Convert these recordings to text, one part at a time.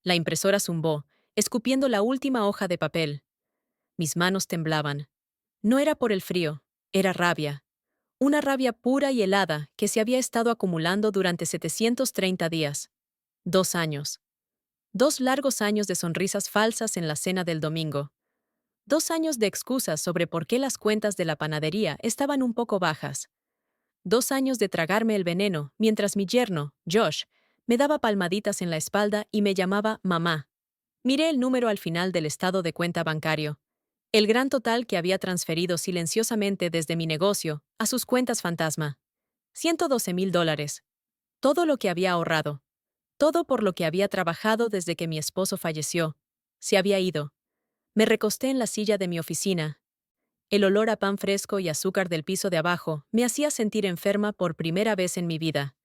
La impresora zumbó, escupiendo la última hoja de papel. Mis manos temblaban. No era por el frío, era rabia. Una rabia pura y helada que se había estado acumulando durante 730 días. 2 años. 2 largos años de sonrisas falsas en la cena del domingo. 2 años de excusas sobre por qué las cuentas de la panadería estaban un poco bajas. 2 años de tragarme el veneno mientras mi yerno, Josh, me daba palmaditas en la espalda y me llamaba mamá. Miré el número al final del estado de cuenta bancario. El gran total que había transferido silenciosamente desde mi negocio a sus cuentas fantasma. $112,000. Todo lo que había ahorrado. Todo por lo que había trabajado desde que mi esposo falleció. Se había ido. Me recosté en la silla de mi oficina. El olor a pan fresco y azúcar del piso de abajo me hacía sentir enferma por primera vez en mi vida.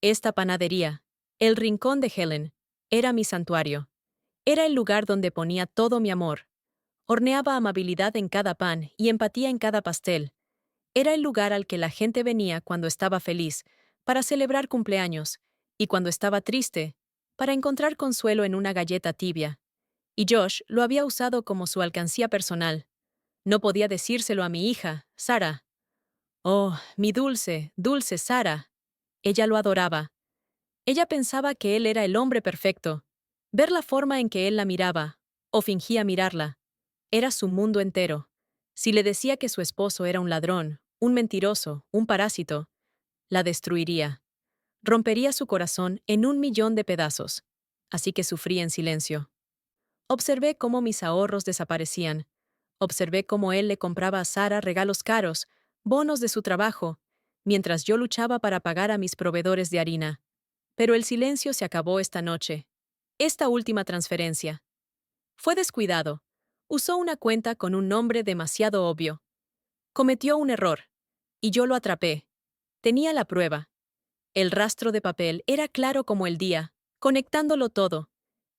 Esta panadería, el rincón de Helen, era mi santuario. Era el lugar donde ponía todo mi amor. Horneaba amabilidad en cada pan y empatía en cada pastel. Era el lugar al que la gente venía cuando estaba feliz, para celebrar cumpleaños, y cuando estaba triste, para encontrar consuelo en una galleta tibia. Y Josh lo había usado como su alcancía personal. No podía decírselo a mi hija, Sarah. Oh, mi dulce, dulce Sarah. Ella lo adoraba. Ella pensaba que él era el hombre perfecto. Ver la forma en que él la miraba, o fingía mirarla, era su mundo entero. Si le decía que su esposo era un ladrón, un mentiroso, un parásito, la destruiría. Rompería su corazón en 1 millón de pedazos. Así que sufría en silencio. Observé cómo mis ahorros desaparecían. Observé cómo él le compraba a Sara regalos caros, bonos de su trabajo, mientras yo luchaba para pagar a mis proveedores de harina. Pero el silencio se acabó esta noche. Esta última transferencia. Fue descuidado. Usó una cuenta con un nombre demasiado obvio. Cometió un error. Y yo lo atrapé. Tenía la prueba. El rastro de papel era claro como el día, conectándolo todo.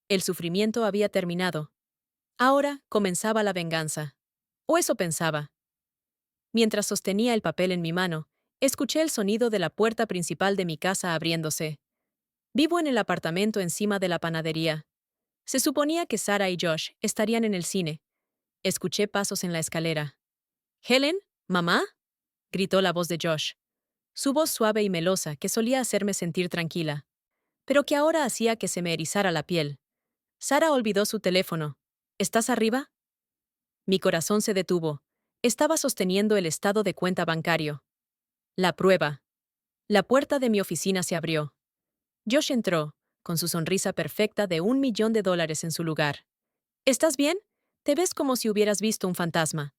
El sufrimiento había terminado. Ahora comenzaba la venganza. O eso pensaba. Mientras sostenía el papel en mi mano, escuché el sonido de la puerta principal de mi casa abriéndose. Vivo en el apartamento encima de la panadería. Se suponía que Sarah y Josh estarían en el cine. Escuché pasos en la escalera. «¿Helen? ¿Mamá?», gritó la voz de Josh. Su voz suave y melosa que solía hacerme sentir tranquila, pero que ahora hacía que se me erizara la piel. Sarah olvidó su teléfono. «¿Estás arriba?». Mi corazón se detuvo. Estaba sosteniendo el estado de cuenta bancario. La prueba. La puerta de mi oficina se abrió. Josh entró, con su sonrisa perfecta de $1 millón en su lugar. «¿Estás bien? Te ves como si hubieras visto un fantasma».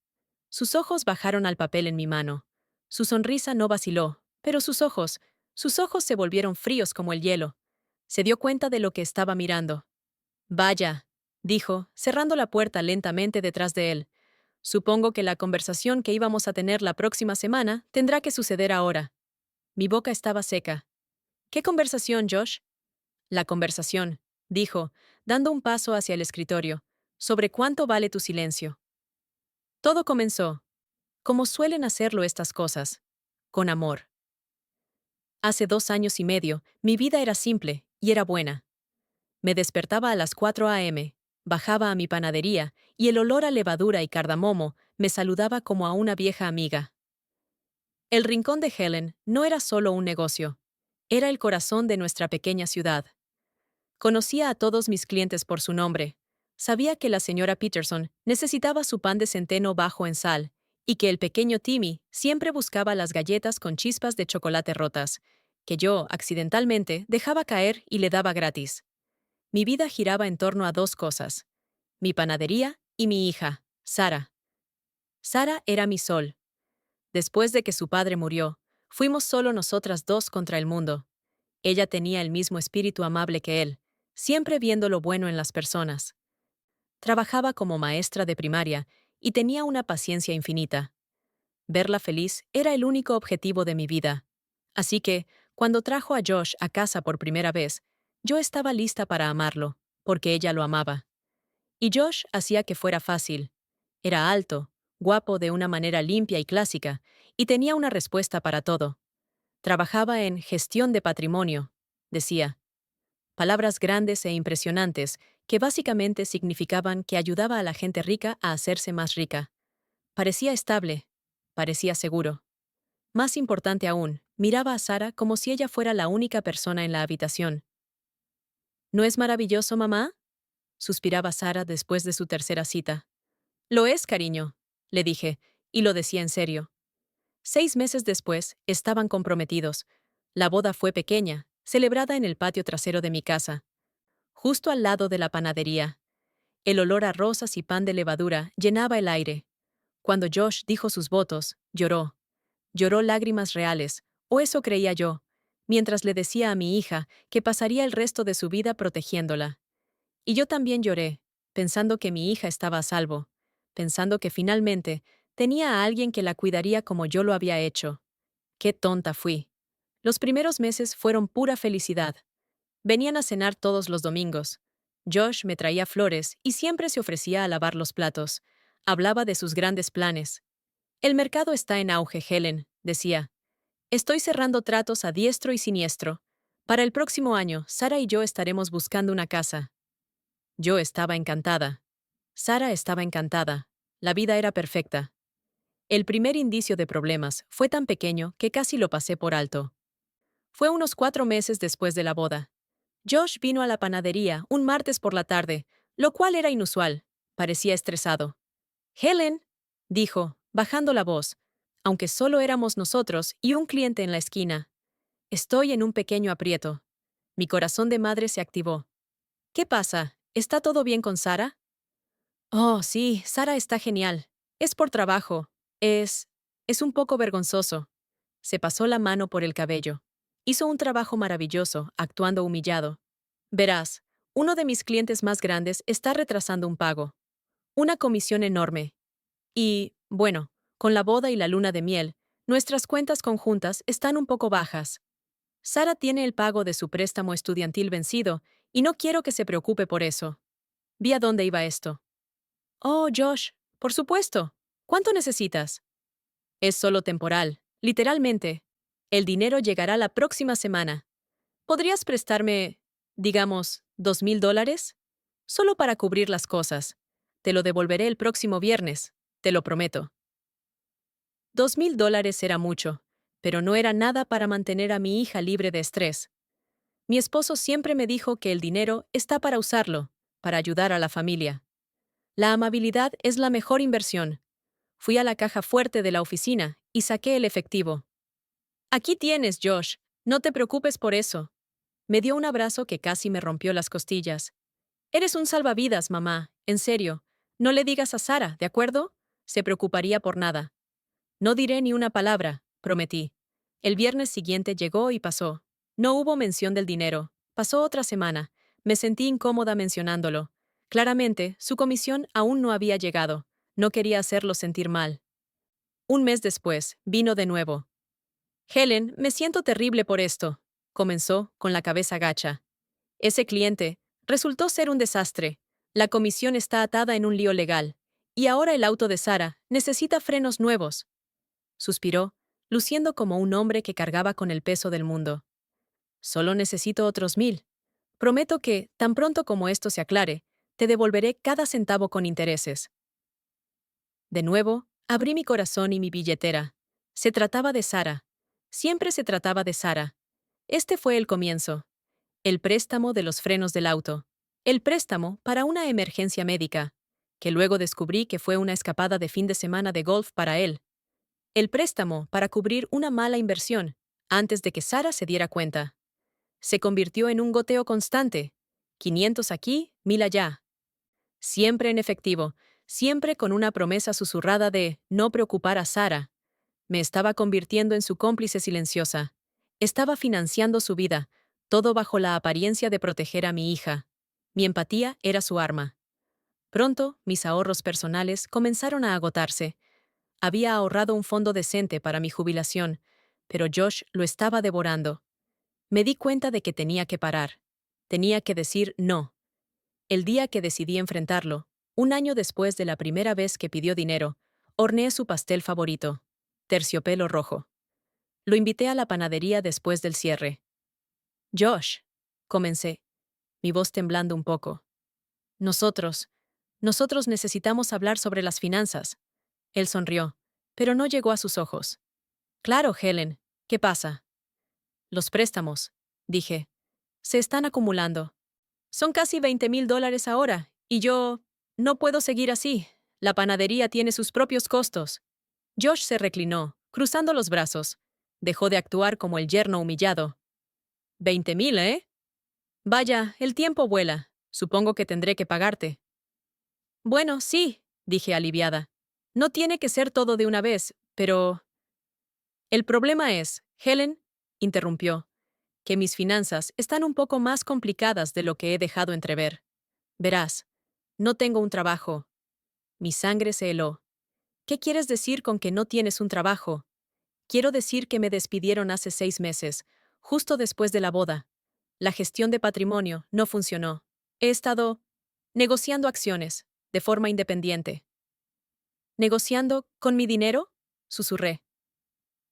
Sus ojos bajaron al papel en mi mano. Su sonrisa no vaciló, pero sus ojos se volvieron fríos como el hielo. Se dio cuenta de lo que estaba mirando. «Vaya», dijo, cerrando la puerta lentamente detrás de él. «Supongo que la conversación que íbamos a tener la próxima semana tendrá que suceder ahora». Mi boca estaba seca. «¿Qué conversación, Josh?». «La conversación», dijo, dando un paso hacia el escritorio, «sobre cuánto vale tu silencio». Todo comenzó, como suelen hacerlo estas cosas, con amor. Hace 2 años y medio, mi vida era simple y era buena. Me despertaba a las 4 a.m., bajaba a mi panadería y el olor a levadura y cardamomo me saludaba como a una vieja amiga. El rincón de Helen no era solo un negocio, era el corazón de nuestra pequeña ciudad. Conocía a todos mis clientes por su nombre. Sabía que la señora Peterson necesitaba su pan de centeno bajo en sal y que el pequeño Timmy siempre buscaba las galletas con chispas de chocolate rotas, que yo, accidentalmente, dejaba caer y le daba gratis. Mi vida giraba en torno a dos cosas: mi panadería y mi hija, Sarah. Sarah era mi sol. Después de que su padre murió, fuimos solo nosotras dos contra el mundo. Ella tenía el mismo espíritu amable que él, siempre viendo lo bueno en las personas. Trabajaba como maestra de primaria y tenía una paciencia infinita. Verla feliz era el único objetivo de mi vida. Así que, cuando trajo a Josh a casa por primera vez, yo estaba lista para amarlo, porque ella lo amaba. Y Josh hacía que fuera fácil. Era alto, guapo de una manera limpia y clásica, y tenía una respuesta para todo. Trabajaba en gestión de patrimonio, decía. palabras grandes e impresionantes que básicamente significaban que ayudaba a la gente rica a hacerse más rica. Parecía estable, parecía seguro. Más importante aún, miraba a Sara como si ella fuera la única persona en la habitación. ¿No es maravilloso, mamá?, suspiraba Sara después de su tercera cita. Lo es, cariño, le dije, y lo decía en serio. 6 meses después, estaban comprometidos. La boda fue pequeña, celebrada en el patio trasero de mi casa, justo al lado de la panadería. El olor a rosas y pan de levadura llenaba el aire. Cuando Josh dijo sus votos, lloró. Lloró lágrimas reales, o eso creía yo, mientras le decía a mi hija que pasaría el resto de su vida protegiéndola. Y yo también lloré, pensando que mi hija estaba a salvo, pensando que finalmente tenía a alguien que la cuidaría como yo lo había hecho. Qué tonta fui. Los primeros meses fueron pura felicidad. Venían a cenar todos los domingos. Josh me traía flores y siempre se ofrecía a lavar los platos. Hablaba de sus grandes planes. El mercado está en auge, Helen, decía. Estoy cerrando tratos a diestro y siniestro. Para el próximo año, Sara y yo estaremos buscando una casa. Yo estaba encantada. Sara estaba encantada. La vida era perfecta. El primer indicio de problemas fue tan pequeño que casi lo pasé por alto. Fue unos 4 meses después de la boda. Josh vino a la panadería un martes por la tarde, lo cual era inusual. Parecía estresado. Helen, dijo, bajando la voz, aunque solo éramos nosotros y un cliente en la esquina. Estoy en un pequeño aprieto. Mi corazón de madre se activó. ¿Qué pasa? ¿Está todo bien con Sara? Oh, sí, Sara está genial. Es por trabajo. Es un poco vergonzoso. Se pasó la mano por el cabello. Hizo un trabajo maravilloso, actuando humillado. Verás, uno de mis clientes más grandes está retrasando un pago. Una comisión enorme. Y, bueno, con la boda y la luna de miel, nuestras cuentas conjuntas están un poco bajas. Sara tiene el pago de su préstamo estudiantil vencido y no quiero que se preocupe por eso. Vi a dónde iba esto. Oh, Josh, por supuesto. ¿Cuánto necesitas? Es solo temporal, literalmente. El dinero llegará la próxima semana. ¿Podrías prestarme, digamos, $2,000? Solo para cubrir las cosas. Te lo devolveré el próximo viernes, te lo prometo. $2,000 era mucho, pero no era nada para mantener a mi hija libre de estrés. Mi esposo siempre me dijo que el dinero está para usarlo, para ayudar a la familia. La amabilidad es la mejor inversión. Fui a la caja fuerte de la oficina y saqué el efectivo. Aquí tienes, Josh. No te preocupes por eso. Me dio un abrazo que casi me rompió las costillas. Eres un salvavidas, mamá. En serio. No le digas a Sara, ¿de acuerdo? Se preocuparía por nada. No diré ni una palabra, prometí. El viernes siguiente llegó y pasó. No hubo mención del dinero. Pasó otra semana. Me sentí incómoda mencionándolo. Claramente, su comisión aún no había llegado. No quería hacerlo sentir mal. Un mes después, vino de nuevo. Helen, me siento terrible por esto, comenzó, con la cabeza gacha. Ese cliente resultó ser un desastre. La comisión está atada en un lío legal. Y ahora el auto de Sara necesita frenos nuevos. Suspiró, luciendo como un hombre que cargaba con el peso del mundo. Solo necesito otros 1,000. Prometo que, tan pronto como esto se aclare, te devolveré cada centavo con intereses. De nuevo, abrí mi corazón y mi billetera. Se trataba de Sara. Siempre se trataba de Sara. Este fue el comienzo. El préstamo de los frenos del auto. El préstamo para una emergencia médica, que luego descubrí que fue una escapada de fin de semana de golf para él. El préstamo para cubrir una mala inversión, antes de que Sara se diera cuenta. Se convirtió en un goteo constante. 500 aquí, 1,000 allá. Siempre en efectivo, siempre con una promesa susurrada de no preocupar a Sara. Me estaba convirtiendo en su cómplice silenciosa. Estaba financiando su vida, todo bajo la apariencia de proteger a mi hija. Mi empatía era su arma. Pronto, mis ahorros personales comenzaron a agotarse. Había ahorrado un fondo decente para mi jubilación, pero Josh lo estaba devorando. Me di cuenta de que tenía que parar. Tenía que decir no. El día que decidí enfrentarlo, un año después de la primera vez que pidió dinero, horneé su pastel favorito, terciopelo rojo. Lo invité a la panadería después del cierre. Josh, comencé. mi voz temblando un poco. Nosotros necesitamos hablar sobre las finanzas. Él sonrió, pero no llegó a sus ojos. Claro, Helen, ¿qué pasa? Los préstamos, dije. Se están acumulando. Son casi $20,000 ahora, y yo... No puedo seguir así. La panadería tiene sus propios costos. Josh se reclinó, cruzando los brazos. Dejó de actuar como el yerno humillado. 20,000, ¿eh? Vaya, el tiempo vuela. Supongo que tendré que pagarte. Bueno, sí, dije aliviada. No tiene que ser todo de una vez, pero... El problema es, Helen, interrumpió, que mis finanzas están un poco más complicadas de lo que he dejado entrever. Verás, no tengo un trabajo. Mi sangre se heló. ¿Qué quieres decir con que no tienes un trabajo? Quiero decir que me despidieron hace 6 meses, justo después de la boda. La gestión de patrimonio no funcionó. He estado negociando acciones, de forma independiente. ¿Negociando con mi dinero? Susurré.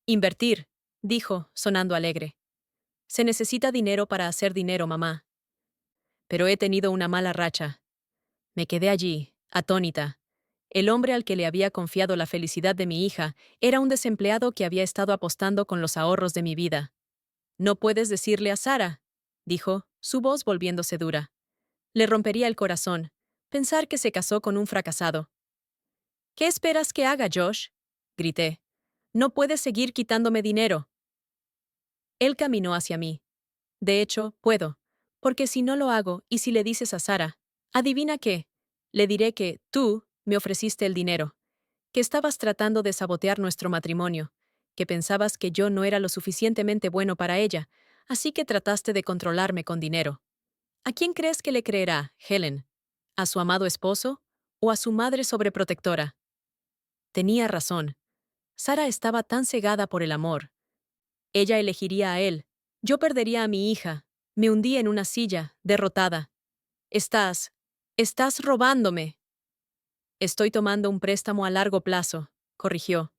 Invertir, dijo, sonando alegre. Se necesita dinero para hacer dinero, mamá. Pero he tenido una mala racha. Me quedé allí, atónita. El hombre al que le había confiado la felicidad de mi hija era un desempleado que había estado apostando con los ahorros de mi vida. No puedes decirle a Sara, dijo, su voz volviéndose dura. Le rompería el corazón, pensar que se casó con un fracasado. ¿Qué esperas que haga, Josh? Grité. No puedes seguir quitándome dinero. Él caminó hacia mí. De hecho, puedo. Porque si no lo hago y si le dices a Sara, adivina qué, le diré que tú me ofreciste el dinero, que estabas tratando de sabotear nuestro matrimonio, que pensabas que yo no era lo suficientemente bueno para ella, así que trataste de controlarme con dinero. ¿A quién crees que le creerá, Helen? ¿A su amado esposo o a su madre sobreprotectora? Tenía razón. Sara estaba tan cegada por el amor. Ella elegiría a él. Yo perdería a mi hija. Me hundí en una silla, derrotada. Estás robándome. Estoy tomando un préstamo a largo plazo, corrigió.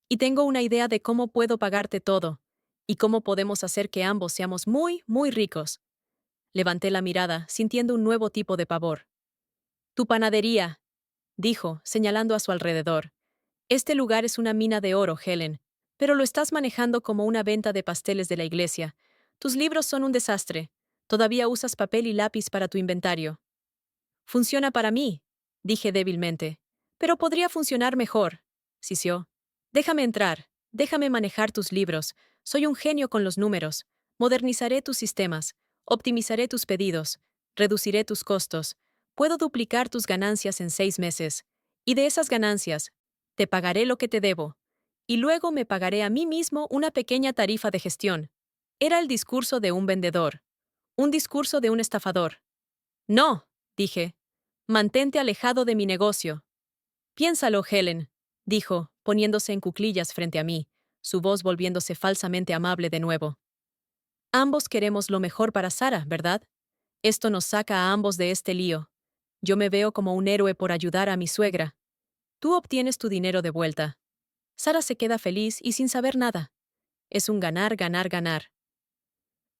Y tengo una idea de cómo puedo pagarte todo, y cómo podemos hacer que ambos seamos muy, muy ricos. Levanté la mirada, sintiendo un nuevo tipo de pavor. Tu panadería, dijo, señalando a su alrededor. Este lugar es una mina de oro, Helen, pero lo estás manejando como una venta de pasteles de la iglesia. Tus libros son un desastre. Todavía usas papel y lápiz para tu inventario. Funciona para mí, dije débilmente. Pero podría funcionar mejor, sisió. Déjame entrar, déjame manejar tus libros. Soy un genio con los números. Modernizaré tus sistemas, optimizaré tus pedidos, reduciré tus costos. Puedo duplicar tus ganancias en 6 meses. Y de esas ganancias, te pagaré lo que te debo. Y luego me pagaré a mí mismo una pequeña tarifa de gestión. Era el discurso de un vendedor. Un discurso de un estafador. No, dije. Mantente alejado de mi negocio. Piénsalo, Helen, dijo, poniéndose en cuclillas frente a mí, su voz volviéndose falsamente amable de nuevo. Ambos queremos lo mejor para Sara, ¿verdad? Esto nos saca a ambos de este lío. Yo me veo como un héroe por ayudar a mi suegra. Tú obtienes tu dinero de vuelta. Sara se queda feliz y sin saber nada. Es un ganar, ganar, ganar.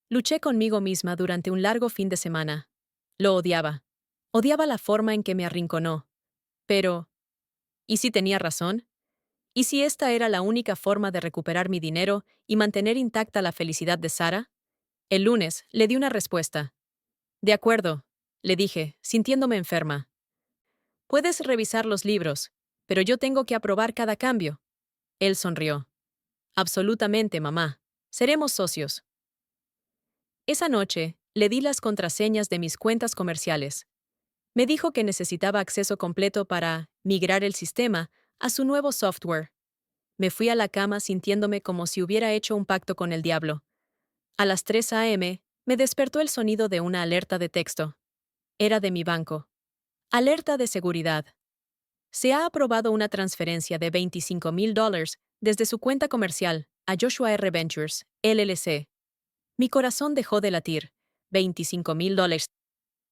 Luché conmigo misma durante un largo fin de semana. Lo odiaba. Odiaba la forma en que me arrinconó. Pero, ¿y si tenía razón? ¿Y si esta era la única forma de recuperar mi dinero y mantener intacta la felicidad de Sara? El lunes le di una respuesta. De acuerdo, le dije, sintiéndome enferma. Puedes revisar los libros, pero yo tengo que aprobar cada cambio. Él sonrió. Absolutamente, mamá. Seremos socios. Esa noche, le di las contraseñas de mis cuentas comerciales. Me dijo que necesitaba acceso completo para migrar el sistema a su nuevo software. Me fui a la cama sintiéndome como si hubiera hecho un pacto con el diablo. A las 3 a.m., me despertó el sonido de una alerta de texto. Era de mi banco. Alerta de seguridad. Se ha aprobado una transferencia de $25,000 desde su cuenta comercial a Joshua R. Ventures, LLC. Mi corazón dejó de latir. $25,000.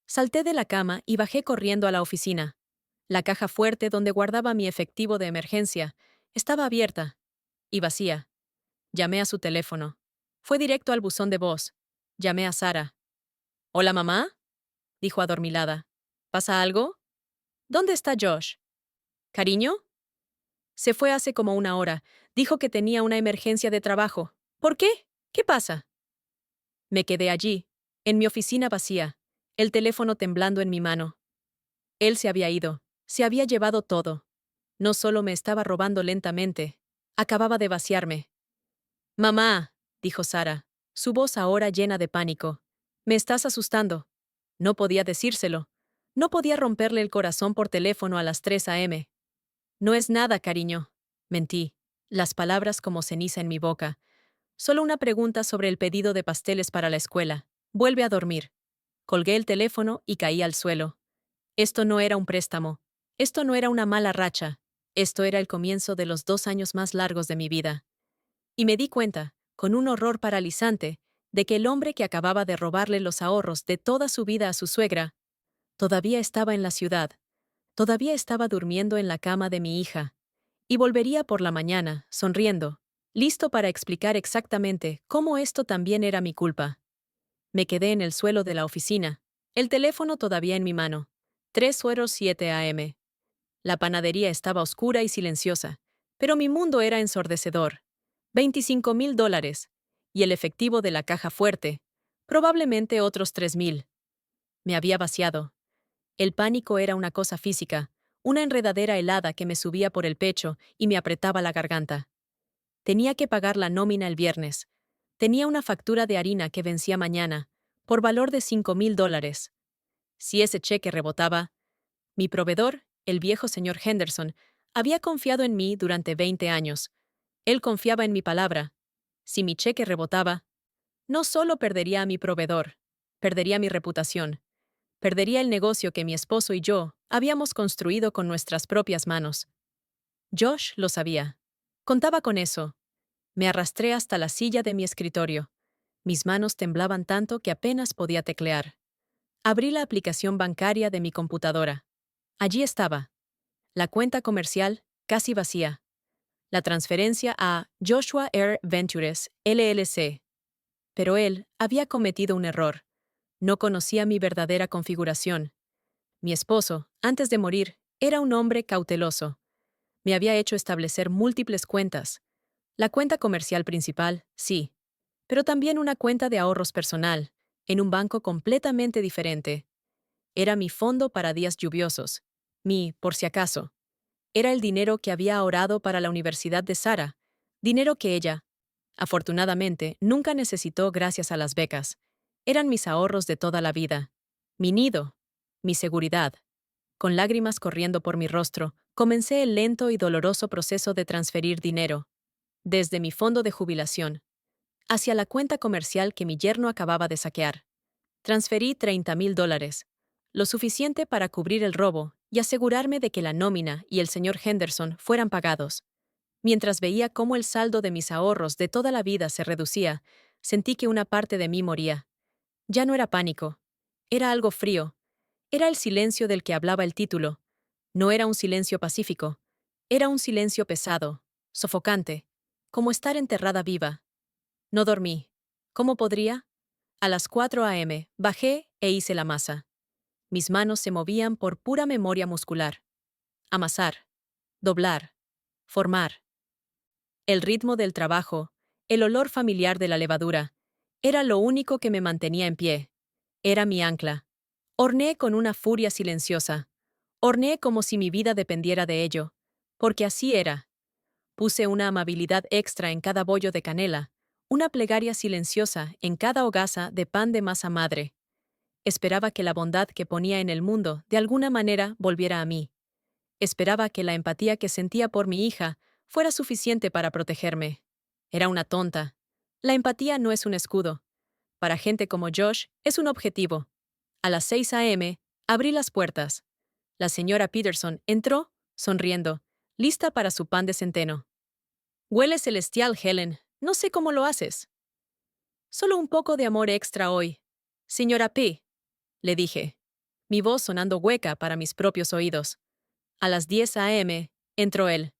Salté de la cama y bajé corriendo a la oficina. La caja fuerte donde guardaba mi efectivo de emergencia estaba abierta y vacía. Llamé a su teléfono. Fue directo al buzón de voz. Llamé a Sara. ¿Hola, mamá? dijo adormilada. ¿Pasa algo? ¿Dónde está Josh? ¿Cariño? Se fue hace como una hora. Dijo que tenía una emergencia de trabajo. ¿Por qué? ¿Qué pasa? Me quedé allí, en mi oficina vacía, el teléfono temblando en mi mano. Él se había ido, se había llevado todo. No solo me estaba robando lentamente, acababa de vaciarme. Mamá, dijo Sara, su voz ahora llena de pánico. Me estás asustando. No podía decírselo. No podía romperle el corazón por teléfono a las 3 a.m. No es nada, cariño. Mentí, las palabras como ceniza en mi boca. Solo una pregunta sobre el pedido de pasteles para la escuela. Vuelve a dormir. Colgué el teléfono y caí al suelo. Esto no era un préstamo. Esto no era una mala racha. Esto era el comienzo de los 2 años más largos de mi vida. Y me di cuenta, con un horror paralizante, de que el hombre que acababa de robarle los ahorros de toda su vida a su suegra, todavía estaba en la ciudad, todavía estaba durmiendo en la cama de mi hija, y volvería por la mañana, sonriendo, listo para explicar exactamente cómo esto también era mi culpa. Me quedé en el suelo de la oficina, el teléfono todavía en mi mano. 3:07 a.m. La panadería estaba oscura y silenciosa, pero mi mundo era ensordecedor. $25,000, y el efectivo de la caja fuerte, probablemente otros 3,000. Me había vaciado. El pánico era una cosa física, una enredadera helada que me subía por el pecho y me apretaba la garganta. Tenía que pagar la nómina el viernes. Tenía una factura de harina que vencía mañana, por valor de $5,000. Si ese cheque rebotaba, mi proveedor, el viejo señor Henderson, había confiado en mí durante 20 años. Él confiaba en mi palabra. Si mi cheque rebotaba, no solo perdería a mi proveedor, perdería mi reputación, perdería el negocio que mi esposo y yo habíamos construido con nuestras propias manos. Josh lo sabía. Contaba con eso. Me arrastré hasta la silla de mi escritorio. Mis manos temblaban tanto que apenas podía teclear. Abrí la aplicación bancaria de mi computadora. Allí estaba. La cuenta comercial, casi vacía. La transferencia a Joshua Air Ventures, LLC. Pero él había cometido un error. No conocía mi verdadera configuración. Mi esposo, antes de morir, era un hombre cauteloso. Me había hecho establecer múltiples cuentas. La cuenta comercial principal, sí, pero también una cuenta de ahorros personal, en un banco completamente diferente. Era mi fondo para días lluviosos. Por si acaso. Era el dinero que había ahorrado para la universidad de Sara, dinero que ella, afortunadamente, nunca necesitó gracias a las becas. Eran mis ahorros de toda la vida. Mi nido. Mi seguridad. Con lágrimas corriendo por mi rostro, comencé el lento y doloroso proceso de transferir dinero, desde mi fondo de jubilación, hacia la cuenta comercial que mi yerno acababa de saquear. Transferí $30,000, lo suficiente para cubrir el robo y asegurarme de que la nómina y el señor Henderson fueran pagados. Mientras veía cómo el saldo de mis ahorros de toda la vida se reducía, sentí que una parte de mí moría. Ya no era pánico. Era algo frío. Era el silencio del que hablaba el título. No era un silencio pacífico. Era un silencio pesado, sofocante, como estar enterrada viva. No dormí. ¿Cómo podría? A las 4 a.m. bajé e hice la masa. Mis manos se movían por pura memoria muscular. Amasar. Doblar. Formar. El ritmo del trabajo, el olor familiar de la levadura, era lo único que me mantenía en pie. Era mi ancla. Horneé con una furia silenciosa. Horneé como si mi vida dependiera de ello. Porque así era. Puse una amabilidad extra en cada bollo de canela, una plegaria silenciosa en cada hogaza de pan de masa madre. Esperaba que la bondad que ponía en el mundo de alguna manera volviera a mí. Esperaba que la empatía que sentía por mi hija fuera suficiente para protegerme. Era una tonta. La empatía no es un escudo. Para gente como Josh, es un objetivo. A las 6 a.m., abrí las puertas. La señora Peterson entró, sonriendo, lista para su pan de centeno. Huele celestial, Helen. No sé cómo lo haces. Solo un poco de amor extra hoy. Señora P., le dije, mi voz sonando hueca para mis propios oídos. A las 10 a.m., entró él.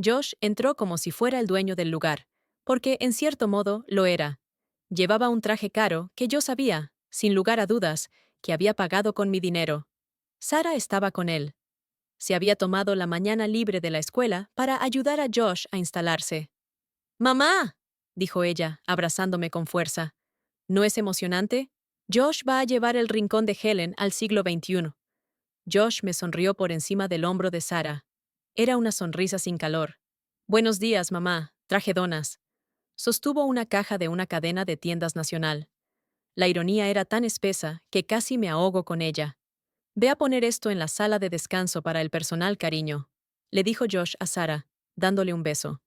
Josh entró como si fuera el dueño del lugar, porque, en cierto modo, lo era. Llevaba un traje caro que yo sabía, sin lugar a dudas, que había pagado con mi dinero. Sara estaba con él. Se había tomado la mañana libre de la escuela para ayudar a Josh a instalarse. ¡Mamá!, dijo ella, abrazándome con fuerza. ¿No es emocionante? Josh va a llevar el rincón de Helen al siglo XXI. Josh me sonrió por encima del hombro de Sara. Era una sonrisa sin calor. Buenos días, mamá. Traje donas. Sostuvo una caja de una cadena de tiendas nacional. La ironía era tan espesa que casi me ahogo con ella. Ve a poner esto en la sala de descanso para el personal, cariño, le dijo Josh a Sara, dándole un beso.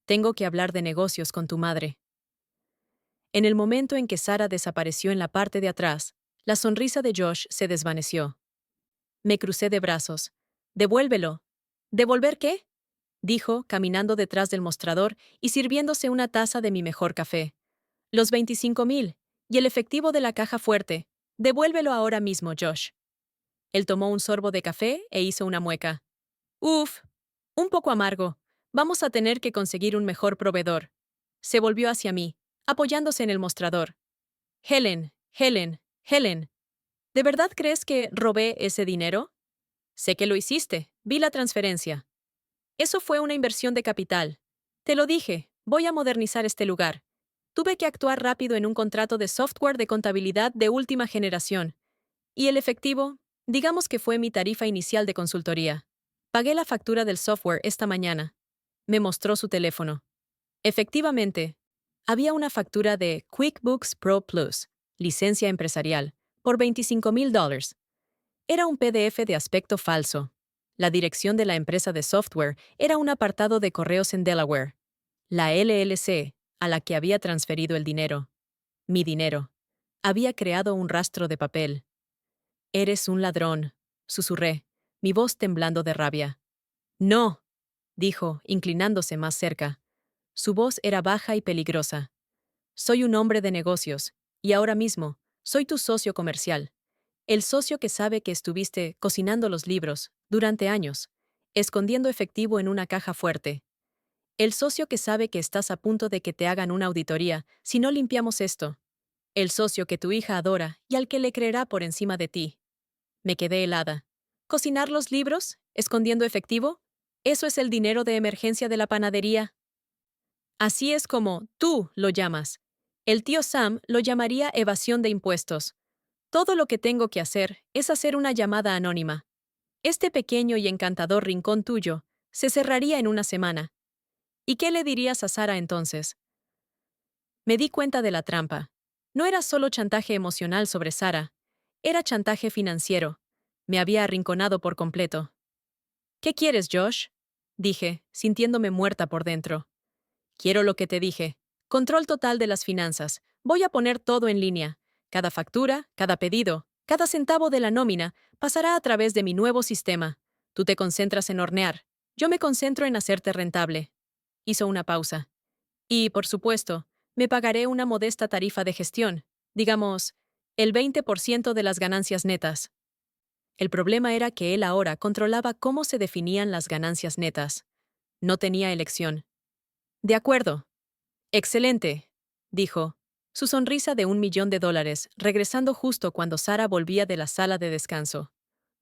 Tengo que hablar de negocios con tu madre. En el momento en que Sara desapareció en la parte de atrás, la sonrisa de Josh se desvaneció. Me crucé de brazos. «Devuélvelo». ¿Devolver qué?, dijo, caminando detrás del mostrador y sirviéndose una taza de mi mejor café. Los 25,000 y el efectivo de la caja fuerte. Devuélvelo ahora mismo, Josh. Él tomó un sorbo de café e hizo una mueca. Uf, un poco amargo. Vamos a tener que conseguir un mejor proveedor. Se volvió hacia mí, apoyándose en el mostrador. Helen, Helen, Helen. ¿De verdad crees que robé ese dinero? Sé que lo hiciste. Vi la transferencia. Eso fue una inversión de capital. Te lo dije, voy a modernizar este lugar. Tuve que actuar rápido en un contrato de software de contabilidad de última generación. Y el efectivo, digamos que fue mi tarifa inicial de consultoría. Pagué la factura del software esta mañana. Me mostró su teléfono. Efectivamente, había una factura de QuickBooks Pro Plus, licencia empresarial, por $25,000. Era un PDF de aspecto falso. La dirección de la empresa de software era un apartado de correos en Delaware. La LLC, a la que había transferido el dinero. Mi dinero. Había creado un rastro de papel. Eres un ladrón, susurré, mi voz temblando de rabia. No, dijo, inclinándose más cerca. Su voz era baja y peligrosa. Soy un hombre de negocios, y ahora mismo, soy tu socio comercial. El socio que sabe que estuviste cocinando los libros, durante años, escondiendo efectivo en una caja fuerte. El socio que sabe que estás a punto de que te hagan una auditoría si no limpiamos esto. El socio que tu hija adora y al que le creerá por encima de ti. Me quedé helada. ¿Cocinar los libros? ¿Escondiendo efectivo? ¿Eso es el dinero de emergencia de la panadería? Así es como tú lo llamas. El tío Sam lo llamaría evasión de impuestos. Todo lo que tengo que hacer es hacer una llamada anónima. Este pequeño y encantador rincón tuyo se cerraría en una semana. ¿Y qué le dirías a Sara entonces? Me di cuenta de la trampa. No era solo chantaje emocional sobre Sara, era chantaje financiero. Me había arrinconado por completo. ¿Qué quieres, Josh?, dije, sintiéndome muerta por dentro. Quiero lo que te dije. Control total de las finanzas. Voy a poner todo en línea. Cada factura, cada pedido, cada centavo de la nómina pasará a través de mi nuevo sistema. Tú te concentras en hornear. Yo me concentro en hacerte rentable. Hizo una pausa. Y, por supuesto, me pagaré una modesta tarifa de gestión, digamos, el 20% de las ganancias netas. El problema era que él ahora controlaba cómo se definían las ganancias netas. No tenía elección. De acuerdo. Excelente, dijo, su sonrisa de $1,000,000, regresando justo cuando Sara volvía de la sala de descanso.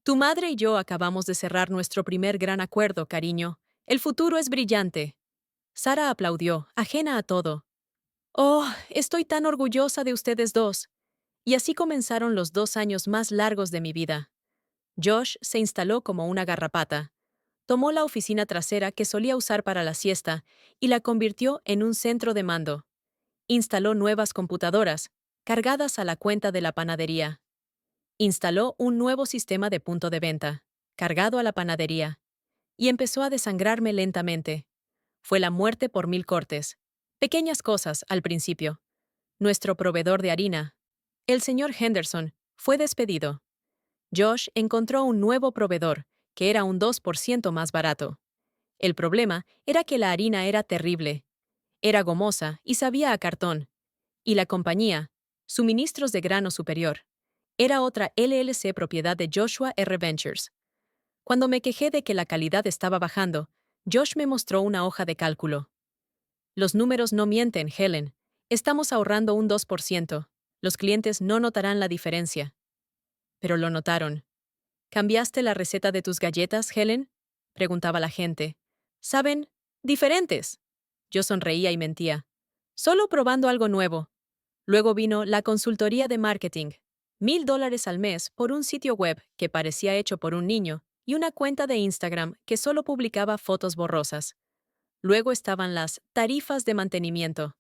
Tu madre y yo acabamos de cerrar nuestro primer gran acuerdo, cariño. El futuro es brillante. Sara aplaudió, ajena a todo. Oh, estoy tan orgullosa de ustedes dos. Y así comenzaron los 2 años más largos de mi vida. Josh se instaló como una garrapata. Tomó la oficina trasera que solía usar para la siesta y la convirtió en un centro de mando. Instaló nuevas computadoras, cargadas a la cuenta de la panadería. Instaló un nuevo sistema de punto de venta, cargado a la panadería. Y empezó a desangrarme lentamente. Fue la muerte por 1000 cortes. Pequeñas cosas al principio. Nuestro proveedor de harina, el señor Henderson, fue despedido. Josh encontró un nuevo proveedor, que era un 2% más barato. El problema era que la harina era terrible. Era gomosa y sabía a cartón. Y la compañía, Suministros de Grano Superior, era otra LLC propiedad de Joshua R. Ventures. Cuando me quejé de que la calidad estaba bajando, Josh me mostró una hoja de cálculo. Los números no mienten, Helen. Estamos ahorrando un 2%. Los clientes no notarán la diferencia. pero lo notaron. ¿Cambiaste la receta de tus galletas, Helen? Preguntaba la gente. ¿Saben? Diferentes. Yo sonreía y mentía. Solo probando algo nuevo. Luego vino la consultoría de marketing. $1000 al mes por un sitio web que parecía hecho por un niño y una cuenta de Instagram que solo publicaba fotos borrosas. Luego estaban las tarifas de mantenimiento.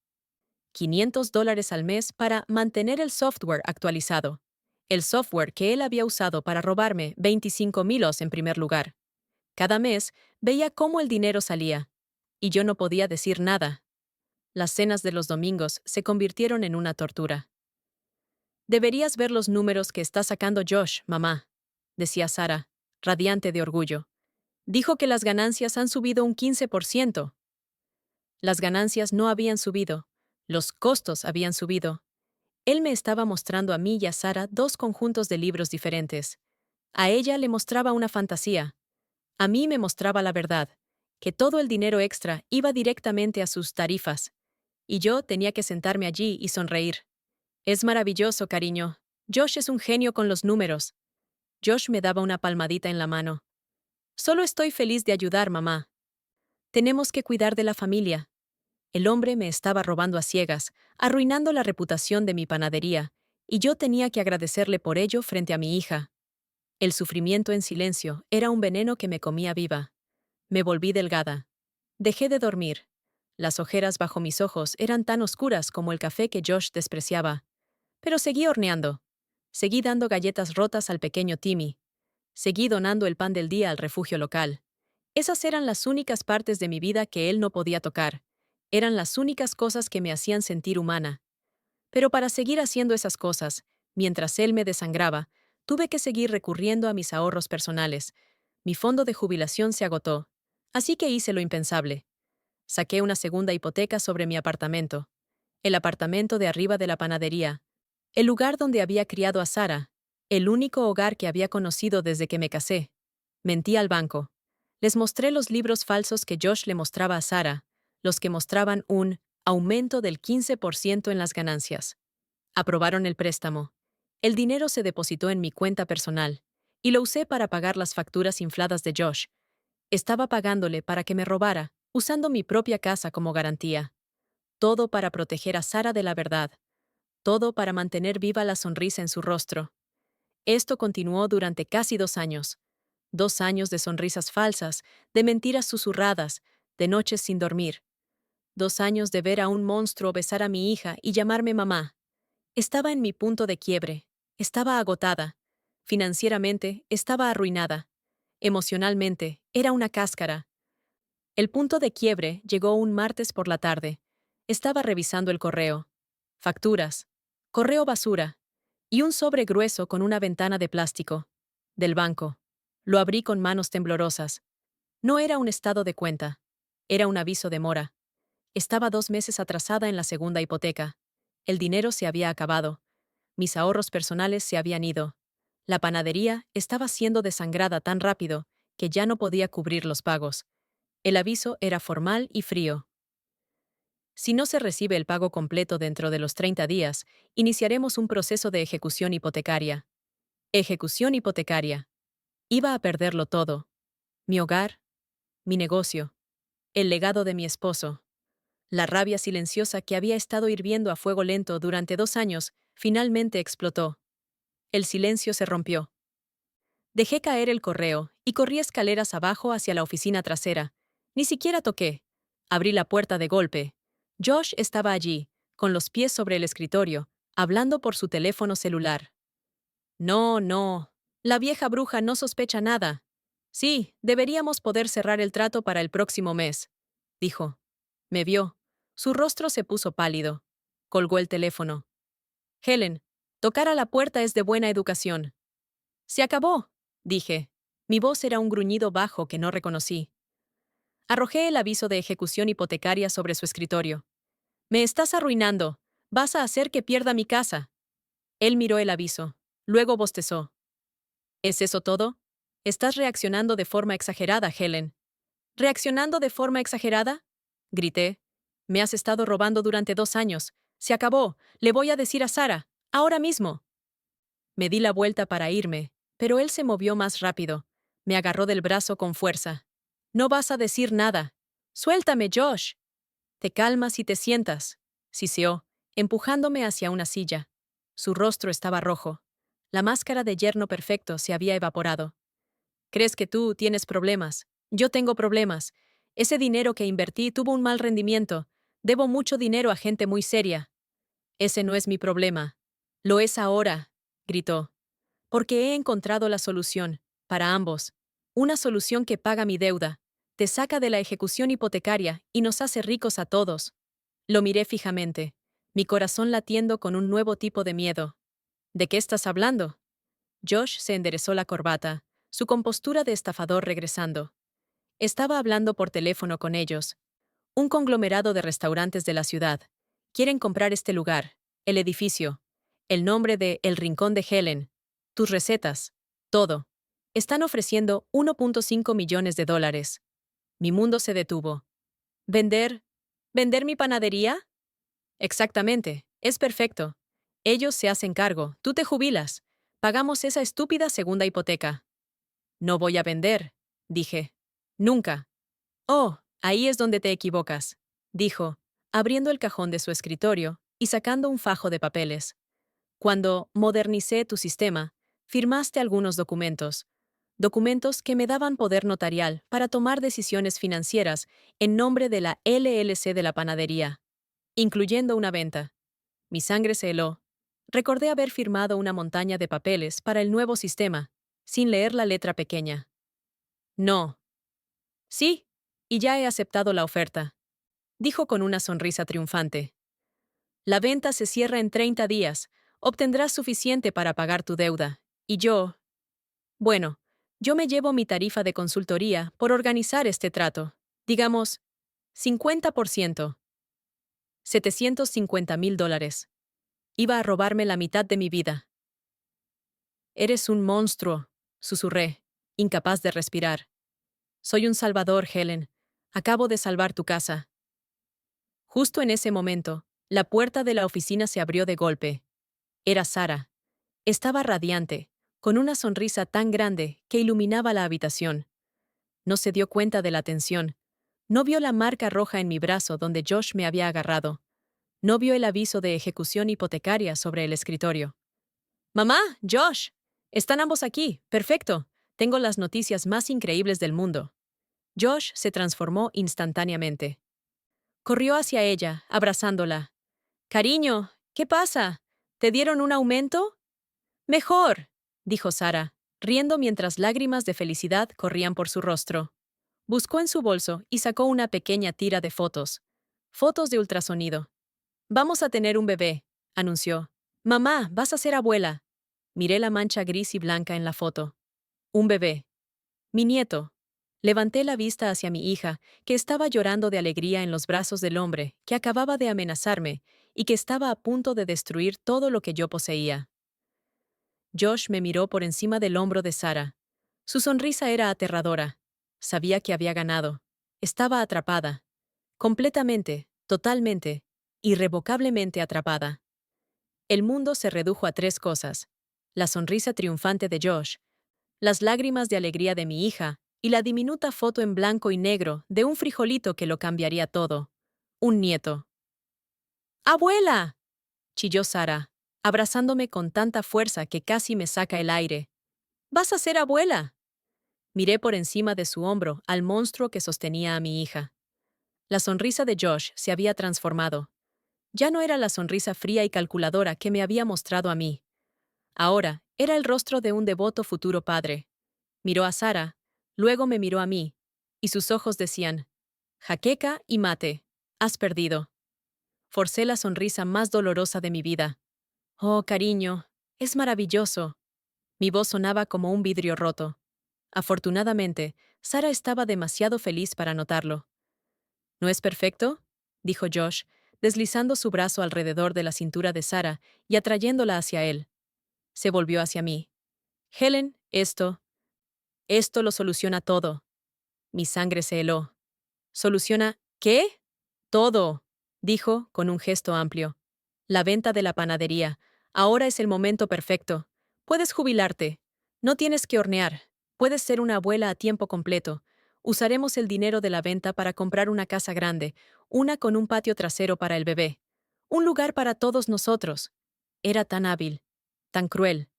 $500 al mes para mantener el software actualizado. El software que él había usado para robarme 25,000 en primer lugar. Cada mes veía cómo el dinero salía. Y yo no podía decir nada. Las cenas de los domingos se convirtieron en una tortura. Deberías ver los números que está sacando Josh, mamá, decía Sara, radiante de orgullo. Dijo que las ganancias han subido un 15%. Las ganancias no habían subido. Los costos habían subido. Él me estaba mostrando a mí y a Sara dos conjuntos de libros diferentes. A ella le mostraba una fantasía. A mí me mostraba la verdad, que todo el dinero extra iba directamente a sus tarifas. Y yo tenía que sentarme allí y sonreír. Es maravilloso, cariño. Josh es un genio con los números. Josh me daba una palmadita en la mano. Solo estoy feliz de ayudar, mamá. Tenemos que cuidar de la familia. El hombre me estaba robando a ciegas, arruinando la reputación de mi panadería, y yo tenía que agradecerle por ello frente a mi hija. El sufrimiento en silencio era un veneno que me comía viva. Me volví delgada. Dejé de dormir. Las ojeras bajo mis ojos eran tan oscuras como el café que Josh despreciaba. Pero seguí horneando. Seguí dando galletas rotas al pequeño Timmy. Seguí donando el pan del día al refugio local. Esas eran las únicas partes de mi vida que él no podía tocar. Eran las únicas cosas que me hacían sentir humana. Pero para seguir haciendo esas cosas, mientras él me desangraba, tuve que seguir recurriendo a mis ahorros personales. Mi fondo de jubilación se agotó, así que hice lo impensable. Saqué una segunda hipoteca sobre mi apartamento. El apartamento de arriba de la panadería. El lugar donde había criado a Sara. El único hogar que había conocido desde que me casé. Mentí al banco. Les mostré los libros falsos que Josh le mostraba a Sara, los que mostraban un aumento del 15% en las ganancias. Aprobaron el préstamo. El dinero se depositó en mi cuenta personal, y lo usé para pagar las facturas infladas de Josh. Estaba pagándole para que me robara, usando mi propia casa como garantía. Todo para proteger a Sara de la verdad. Todo para mantener viva la sonrisa en su rostro. Esto continuó durante casi 2 años. 2 años de sonrisas falsas, de mentiras susurradas, de noches sin dormir. 2 años de ver a un monstruo besar a mi hija y llamarme mamá. Estaba en mi punto de quiebre. Estaba agotada. Financieramente, estaba arruinada. Emocionalmente, era una cáscara. El punto de quiebre llegó un martes por la tarde. Estaba revisando el correo. Facturas. Correo basura. Y un sobre grueso con una ventana de plástico. Del banco. Lo abrí con manos temblorosas. No era un estado de cuenta. Era un aviso de mora. Estaba 2 meses atrasada en la segunda hipoteca. El dinero se había acabado. Mis ahorros personales se habían ido. La panadería estaba siendo desangrada tan rápido que ya no podía cubrir los pagos. El aviso era formal y frío. Si no se recibe el pago completo dentro de los 30 días, iniciaremos un proceso de ejecución hipotecaria. Ejecución hipotecaria. Iba a perderlo todo. Mi hogar, mi negocio, el legado de mi esposo. La rabia silenciosa que había estado hirviendo a fuego lento durante 2 años finalmente explotó. El silencio se rompió. Dejé caer el correo y corrí escaleras abajo hacia la oficina trasera. Ni siquiera toqué. Abrí la puerta de golpe. Josh estaba allí, con los pies sobre el escritorio, hablando por su teléfono celular. No, no. La vieja bruja no sospecha nada. Sí, deberíamos poder cerrar el trato para el próximo mes, dijo. Me vio. Su rostro se puso pálido. Colgó el teléfono. Helen, tocar a la puerta es de buena educación. Se acabó, dije. Mi voz era un gruñido bajo que no reconocí. Arrojé el aviso de ejecución hipotecaria sobre su escritorio. Me estás arruinando. Vas a hacer que pierda mi casa. Él miró el aviso. Luego bostezó. ¿Es eso todo? Estás reaccionando de forma exagerada, Helen. ¿Reaccionando de forma exagerada? Grité. Me has estado robando durante 2 años. Se acabó. Le voy a decir a Sara. Ahora mismo. Me di la vuelta para irme, pero él se movió más rápido. Me agarró del brazo con fuerza. No vas a decir nada. Suéltame, Josh. Te calmas y te sientas, siseó, empujándome hacia una silla. Su rostro estaba rojo. La máscara de yerno perfecto se había evaporado. ¿Crees que tú tienes problemas? Yo tengo problemas. Ese dinero que invertí tuvo un mal rendimiento. Debo mucho dinero a gente muy seria. Ese no es mi problema. Lo es ahora, gritó. Porque he encontrado la solución, para ambos. Una solución que paga mi deuda, te saca de la ejecución hipotecaria y nos hace ricos a todos. Lo miré fijamente, mi corazón latiendo con un nuevo tipo de miedo. ¿De qué estás hablando? Josh se enderezó la corbata, su compostura de estafador regresando. Estaba hablando por teléfono con ellos. Un conglomerado de restaurantes de la ciudad. Quieren comprar este lugar, el edificio, el nombre de El Rincón de Helen, tus recetas, todo. Están ofreciendo 1.5 millones de dólares. Mi mundo se detuvo. ¿Vender? ¿Vender mi panadería? Exactamente, es perfecto. Ellos se hacen cargo, tú te jubilas. Pagamos esa estúpida segunda hipoteca. No voy a vender, dije. Nunca. Oh, ahí es donde te equivocas, dijo, abriendo el cajón de su escritorio y sacando un fajo de papeles. Cuando modernicé tu sistema, firmaste algunos documentos. Documentos que me daban poder notarial para tomar decisiones financieras en nombre de la LLC de la panadería, incluyendo una venta. Mi sangre se heló. Recordé haber firmado una montaña de papeles para el nuevo sistema, sin leer la letra pequeña. No. Sí, y ya he aceptado la oferta, dijo con una sonrisa triunfante. La venta se cierra en 30 días, obtendrás suficiente para pagar tu deuda, y bueno, yo me llevo mi tarifa de consultoría por organizar este trato, digamos, 50%, $750,000. Iba a robarme la mitad de mi vida. Eres un monstruo, susurré, incapaz de respirar. Soy un salvador, Helen. Acabo de salvar tu casa. Justo en ese momento, la puerta de la oficina se abrió de golpe. Era Sara. Estaba radiante, con una sonrisa tan grande que iluminaba la habitación. No se dio cuenta de la tensión. No vio la marca roja en mi brazo donde Josh me había agarrado. No vio el aviso de ejecución hipotecaria sobre el escritorio. ¡Mamá! ¡Josh! Están ambos aquí. Perfecto. Tengo las noticias más increíbles del mundo. Josh se transformó instantáneamente. Corrió hacia ella, abrazándola. Cariño, ¿qué pasa? ¿Te dieron un aumento? Mejor, dijo Sara, riendo mientras lágrimas de felicidad corrían por su rostro. Buscó en su bolso y sacó una pequeña tira de fotos. Fotos de ultrasonido. Vamos a tener un bebé, anunció. Mamá, vas a ser abuela. Miré la mancha gris y blanca en la foto. Un bebé. Mi nieto. Levanté la vista hacia mi hija, que estaba llorando de alegría en los brazos del hombre, que acababa de amenazarme y que estaba a punto de destruir todo lo que yo poseía. Josh me miró por encima del hombro de Sara. Su sonrisa era aterradora. Sabía que había ganado. Estaba atrapada. Completamente, totalmente, irrevocablemente atrapada. El mundo se redujo a 3 cosas: la sonrisa triunfante de Josh, las lágrimas de alegría de mi hija y la diminuta foto en blanco y negro de un frijolito que lo cambiaría todo. Un nieto. ¡Abuela!, chilló Sara, abrazándome con tanta fuerza que casi me saca el aire. ¿Vas a ser abuela? Miré por encima de su hombro al monstruo que sostenía a mi hija. La sonrisa de Josh se había transformado. Ya no era la sonrisa fría y calculadora que me había mostrado a mí. Ahora era el rostro de un devoto futuro padre. Miró a Sara, luego me miró a mí, y sus ojos decían: Jaqueca y mate, has perdido. Forcé la sonrisa más dolorosa de mi vida. Oh, cariño, es maravilloso. Mi voz sonaba como un vidrio roto. Afortunadamente, Sara estaba demasiado feliz para notarlo. ¿No es perfecto?, dijo Josh, deslizando su brazo alrededor de la cintura de Sara y atrayéndola hacia él. Se volvió hacia mí. Helen, esto lo soluciona todo. Mi sangre se heló. ¿Soluciona qué? Todo, dijo con un gesto amplio. La venta de la panadería. Ahora es el momento perfecto. Puedes jubilarte. No tienes que hornear. Puedes ser una abuela a tiempo completo. Usaremos el dinero de la venta para comprar una casa grande, una con un patio trasero para el bebé. Un lugar para todos nosotros. Era tan hábil, tan cruel.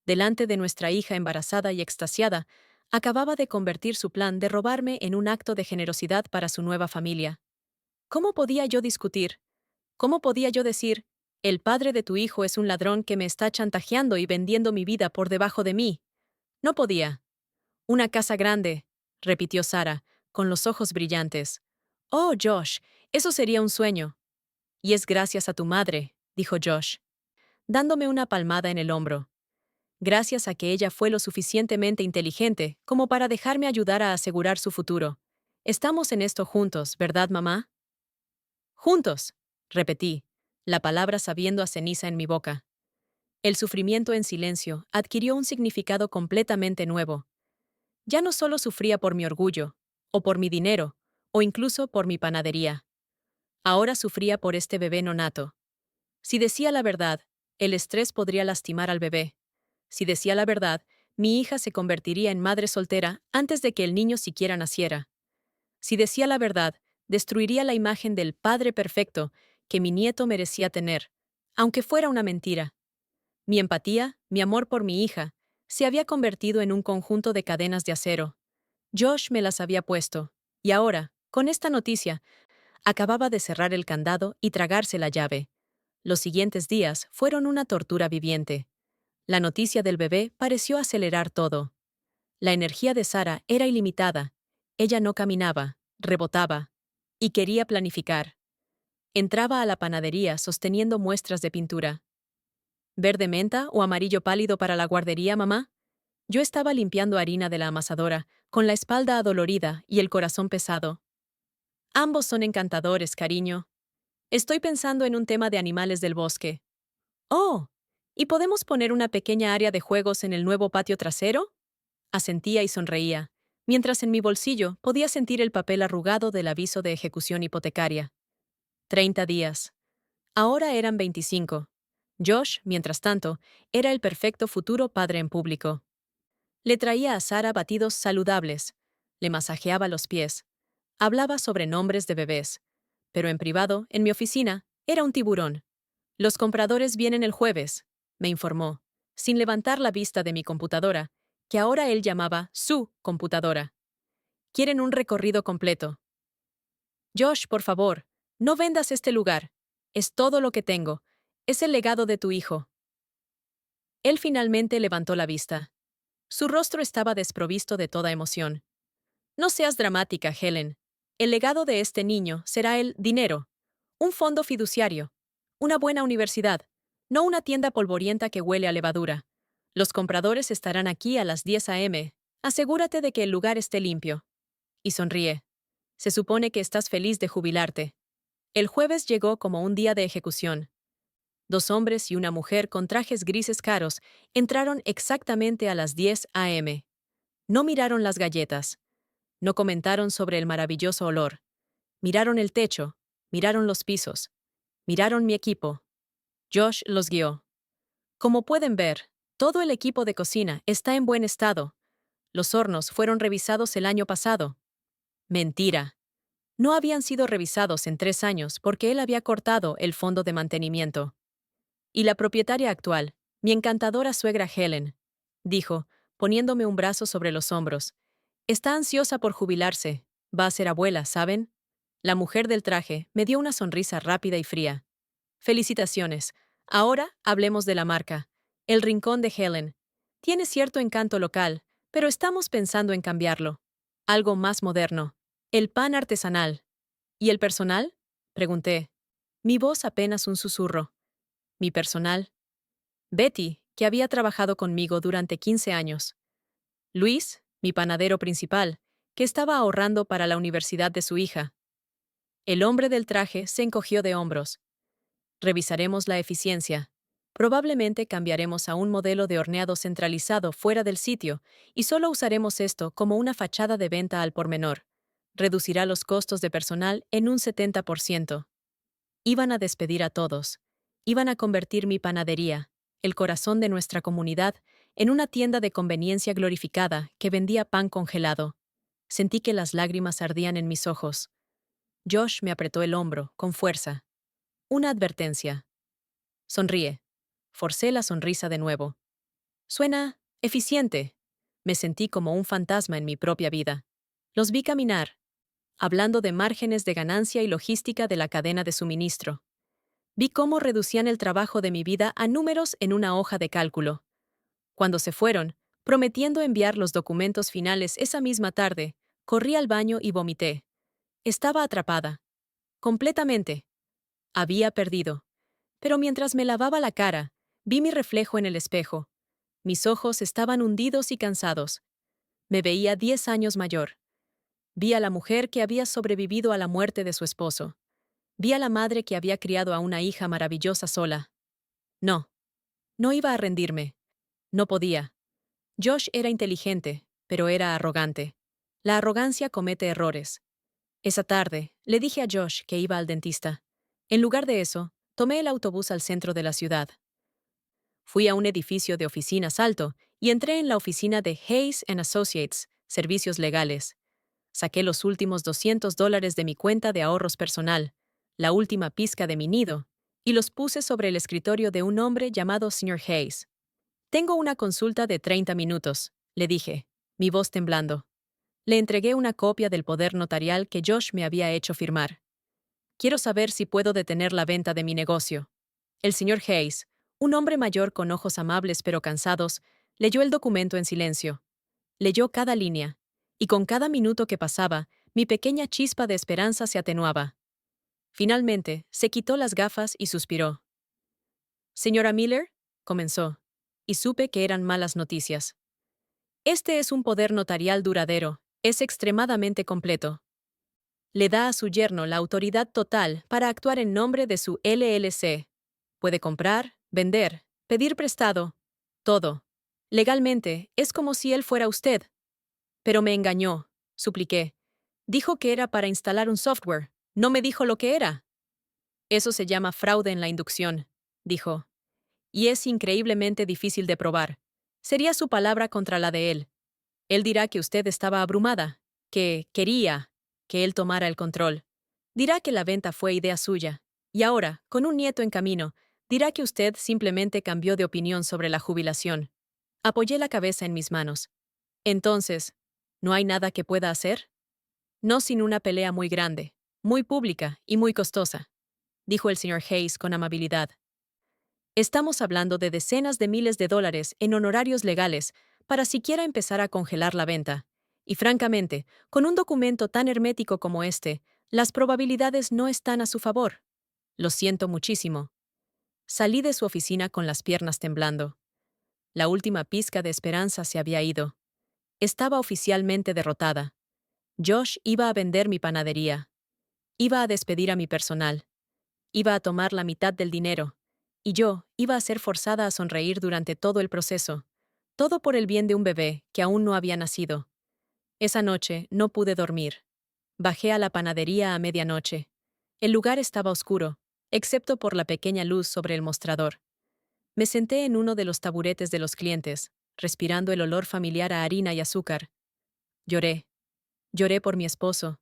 Delante de nuestra hija embarazada y extasiada, acababa de convertir su plan de robarme en un acto de generosidad para su nueva familia. ¿Cómo podía yo discutir? ¿Cómo podía yo decir, el padre de tu hijo es un ladrón que me está chantajeando y vendiendo mi vida por debajo de mí? No podía. Una casa grande, repitió Sara, con los ojos brillantes. Oh, Josh, eso sería un sueño. Y es gracias a tu madre, dijo Josh, dándome una palmada en el hombro. Gracias a que ella fue lo suficientemente inteligente como para dejarme ayudar a asegurar su futuro. Estamos en esto juntos, ¿verdad, mamá? Juntos, repetí, la palabra sabiendo a ceniza en mi boca. El sufrimiento en silencio adquirió un significado completamente nuevo. Ya no solo sufría por mi orgullo, o por mi dinero, o incluso por mi panadería. Ahora sufría por este bebé nonato. Si decía la verdad, el estrés podría lastimar al bebé. Si decía la verdad, mi hija se convertiría en madre soltera antes de que el niño siquiera naciera. Si decía la verdad, destruiría la imagen del padre perfecto que mi nieto merecía tener, aunque fuera una mentira. Mi empatía, mi amor por mi hija, se había convertido en un conjunto de cadenas de acero. Josh me las había puesto, y ahora, con esta noticia, acababa de cerrar el candado y tragarse la llave. Los siguientes días fueron una tortura viviente. La noticia del bebé pareció acelerar todo. La energía de Sara era ilimitada. Ella no caminaba, rebotaba, y quería planificar. Entraba a la panadería sosteniendo muestras de pintura. ¿Verde menta o amarillo pálido para la guardería, mamá? Yo estaba limpiando harina de la amasadora, con la espalda adolorida y el corazón pesado. Ambos son encantadores, cariño. Estoy pensando en un tema de animales del bosque. Oh, ¿y podemos poner una pequeña área de juegos en el nuevo patio trasero? Asentía y sonreía, mientras en mi bolsillo podía sentir el papel arrugado del aviso de ejecución hipotecaria. 30 días. Ahora eran 25. Josh, mientras tanto, era el perfecto futuro padre en público. Le traía a Sara batidos saludables, le masajeaba los pies, hablaba sobre nombres de bebés, pero en privado, en mi oficina, era un tiburón. Los compradores vienen el jueves, me informó, sin levantar la vista de mi computadora, que ahora él llamaba su computadora. Quieren un recorrido completo. Josh, por favor, no vendas este lugar. Es todo lo que tengo. Es el legado de tu hijo. Él finalmente levantó la vista. Su rostro estaba desprovisto de toda emoción. No seas dramática, Helen. El legado de este niño será el dinero, un fondo fiduciario, una buena universidad, no una tienda polvorienta que huele a levadura. Los compradores estarán aquí a las 10 a.m. Asegúrate de que el lugar esté limpio. Y sonríe. Se supone que estás feliz de jubilarte. El jueves llegó como un día de ejecución. 2 hombres y una mujer con trajes grises caros entraron exactamente a las 10 a.m. No miraron las galletas. No comentaron sobre el maravilloso olor. Miraron el techo, miraron los pisos, miraron mi equipo. Josh los guió. Como pueden ver, todo el equipo de cocina está en buen estado. Los hornos fueron revisados el año pasado. Mentira. No habían sido revisados en 3 años porque él había cortado el fondo de mantenimiento. Y la propietaria actual, mi encantadora suegra Helen, dijo, poniéndome un brazo sobre los hombros, está ansiosa por jubilarse. Va a ser abuela, ¿saben? La mujer del traje me dio una sonrisa rápida y fría. Felicitaciones. Ahora hablemos de la marca. El Rincón de Helen. Tiene cierto encanto local, pero estamos pensando en cambiarlo. Algo más moderno. El pan artesanal. ¿Y el personal? Pregunté. Mi voz apenas un susurro. Mi personal. Betty, que había trabajado conmigo durante 15 años. Luis, mi panadero principal, que estaba ahorrando para la universidad de su hija. El hombre del traje se encogió de hombros. Revisaremos la eficiencia. Probablemente cambiaremos a un modelo de horneado centralizado fuera del sitio y solo usaremos esto como una fachada de venta al por menor. Reducirá los costos de personal en un 70%. Iban a despedir a todos. Iban a convertir mi panadería, el corazón de nuestra comunidad, en una tienda de conveniencia glorificada que vendía pan congelado. Sentí que las lágrimas ardían en mis ojos. Josh me apretó el hombro, con fuerza. Una advertencia. Sonríe. Forcé la sonrisa de nuevo. Suena eficiente. Me sentí como un fantasma en mi propia vida. Los vi caminar, hablando de márgenes de ganancia y logística de la cadena de suministro. Vi cómo reducían el trabajo de mi vida a números en una hoja de cálculo. Cuando se fueron, prometiendo enviar los documentos finales esa misma tarde, corrí al baño y vomité. Estaba atrapada. Completamente. Había perdido. Pero mientras me lavaba la cara, vi mi reflejo en el espejo. Mis ojos estaban hundidos y cansados. Me veía 10 años mayor. Vi a la mujer que había sobrevivido a la muerte de su esposo. Vi a la madre que había criado a una hija maravillosa sola. No. No iba a rendirme. No podía. Josh era inteligente, pero era arrogante. La arrogancia comete errores. Esa tarde, le dije a Josh que iba al dentista. En lugar de eso, tomé el autobús al centro de la ciudad. Fui a un edificio de oficinas alto y entré en la oficina de Hayes & Associates, Servicios Legales. Saqué los últimos $200 de mi cuenta de ahorros personal, la última pizca de mi nido, y los puse sobre el escritorio de un hombre llamado Sr. Hayes. Tengo una consulta de 30 minutos, le dije, mi voz temblando. Le entregué una copia del poder notarial que Josh me había hecho firmar. Quiero saber si puedo detener la venta de mi negocio. El señor Hayes, un hombre mayor con ojos amables pero cansados, leyó el documento en silencio. Leyó cada línea, y con cada minuto que pasaba, mi pequeña chispa de esperanza se atenuaba. Finalmente, se quitó las gafas y suspiró. Señora Miller, comenzó, y supe que eran malas noticias. Este es un poder notarial duradero, es extremadamente completo. Le da a su yerno la autoridad total para actuar en nombre de su LLC. Puede comprar, vender, pedir prestado, todo. Legalmente, es como si él fuera usted. Pero me engañó, supliqué. Dijo que era para instalar un software. No me dijo lo que era. Eso se llama fraude en la inducción, dijo. Y es increíblemente difícil de probar. Sería su palabra contra la de él. Él dirá que usted estaba abrumada, que quería que él tomara el control. Dirá que la venta fue idea suya. Y ahora, con un nieto en camino, dirá que usted simplemente cambió de opinión sobre la jubilación. Apoyé la cabeza en mis manos. Entonces, ¿no hay nada que pueda hacer? No sin una pelea muy grande, muy pública y muy costosa, dijo el señor Hayes con amabilidad. Estamos hablando de decenas de miles de dólares en honorarios legales para siquiera empezar a congelar la venta. Y francamente, con un documento tan hermético como este, las probabilidades no están a su favor. Lo siento muchísimo. Salí de su oficina con las piernas temblando. La última pizca de esperanza se había ido. Estaba oficialmente derrotada. Josh iba a vender mi panadería. Iba a despedir a mi personal. Iba a tomar la mitad del dinero. Y yo iba a ser forzada a sonreír durante todo el proceso. Todo por el bien de un bebé que aún no había nacido. Esa noche no pude dormir. Bajé a la panadería a medianoche. El lugar estaba oscuro, excepto por la pequeña luz sobre el mostrador. Me senté en uno de los taburetes de los clientes, respirando el olor familiar a harina y azúcar. Lloré. Lloré por mi esposo.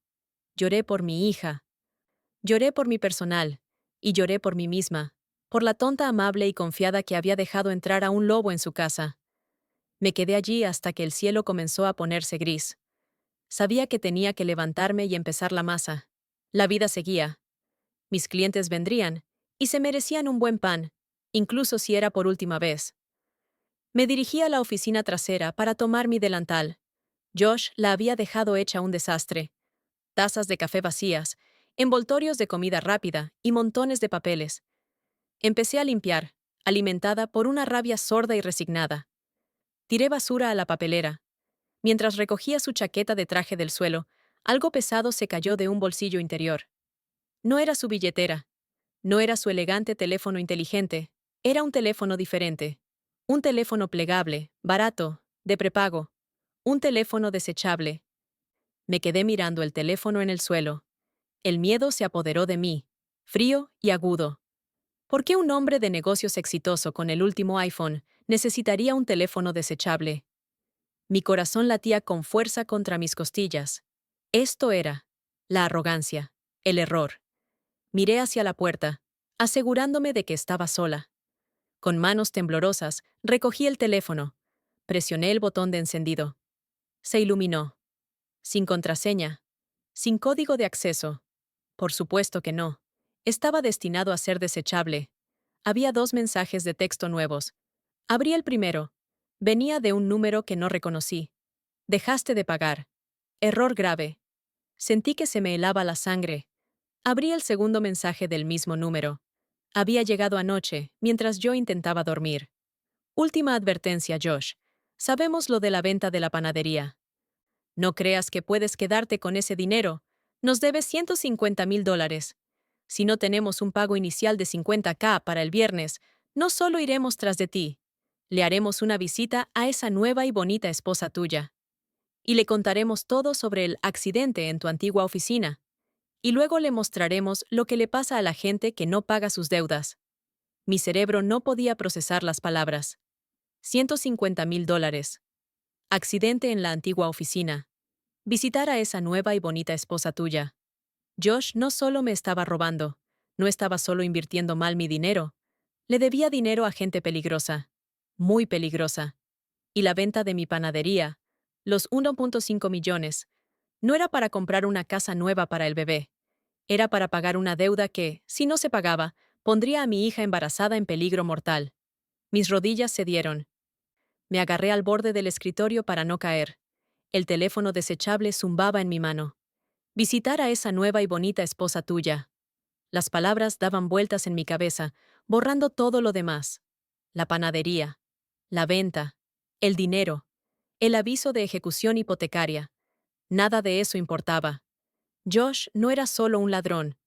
Lloré por mi hija. Lloré por mi personal. Y lloré por mí misma, por la tonta amable y confiada que había dejado entrar a un lobo en su casa. Me quedé allí hasta que el cielo comenzó a ponerse gris. Sabía que tenía que levantarme y empezar la masa. La vida seguía. Mis clientes vendrían, y se merecían un buen pan, incluso si era por última vez. Me dirigí a la oficina trasera para tomar mi delantal. Josh la había dejado hecha un desastre. Tazas de café vacías, envoltorios de comida rápida y montones de papeles. Empecé a limpiar, alimentada por una rabia sorda y resignada. Tiré basura a la papelera. Mientras recogía su chaqueta de traje del suelo, algo pesado se cayó de un bolsillo interior. No era su billetera. No era su elegante teléfono inteligente. Era un teléfono diferente. Un teléfono plegable, barato, de prepago. Un teléfono desechable. Me quedé mirando el teléfono en el suelo. El miedo se apoderó de mí, frío y agudo. ¿Por qué un hombre de negocios exitoso con el último iPhone necesitaría un teléfono desechable? Mi corazón latía con fuerza contra mis costillas. Esto era la arrogancia, el error. Miré hacia la puerta, asegurándome de que estaba sola. Con manos temblorosas, recogí el teléfono. Presioné el botón de encendido. Se iluminó. Sin contraseña. Sin código de acceso. Por supuesto que no. Estaba destinado a ser desechable. Había 2 mensajes de texto nuevos. Abrí el primero. Venía de un número que no reconocí. Dejaste de pagar. Error grave. Sentí que se me helaba la sangre. Abrí el segundo mensaje del mismo número. Había llegado anoche, mientras yo intentaba dormir. Última advertencia, Josh. Sabemos lo de la venta de la panadería. No creas que puedes quedarte con ese dinero. Nos debes $150,000. Si no tenemos un pago inicial de $50,000 para el viernes, no solo iremos tras de ti. Le haremos una visita a esa nueva y bonita esposa tuya. Y le contaremos todo sobre el accidente en tu antigua oficina. Y luego le mostraremos lo que le pasa a la gente que no paga sus deudas. Mi cerebro no podía procesar las palabras. $150,000. Accidente en la antigua oficina. Visitar a esa nueva y bonita esposa tuya. Josh no solo me estaba robando, no estaba solo invirtiendo mal mi dinero. Le debía dinero a gente peligrosa. Muy peligrosa. Y la venta de mi panadería, los 1.5 millones, no era para comprar una casa nueva para el bebé. Era para pagar una deuda que, si no se pagaba, pondría a mi hija embarazada en peligro mortal. Mis rodillas cedieron. Me agarré al borde del escritorio para no caer. El teléfono desechable zumbaba en mi mano. Visitar a esa nueva y bonita esposa tuya. Las palabras daban vueltas en mi cabeza, borrando todo lo demás. La panadería, la venta, el dinero, el aviso de ejecución hipotecaria. Nada de eso importaba. Josh no era solo un ladrón.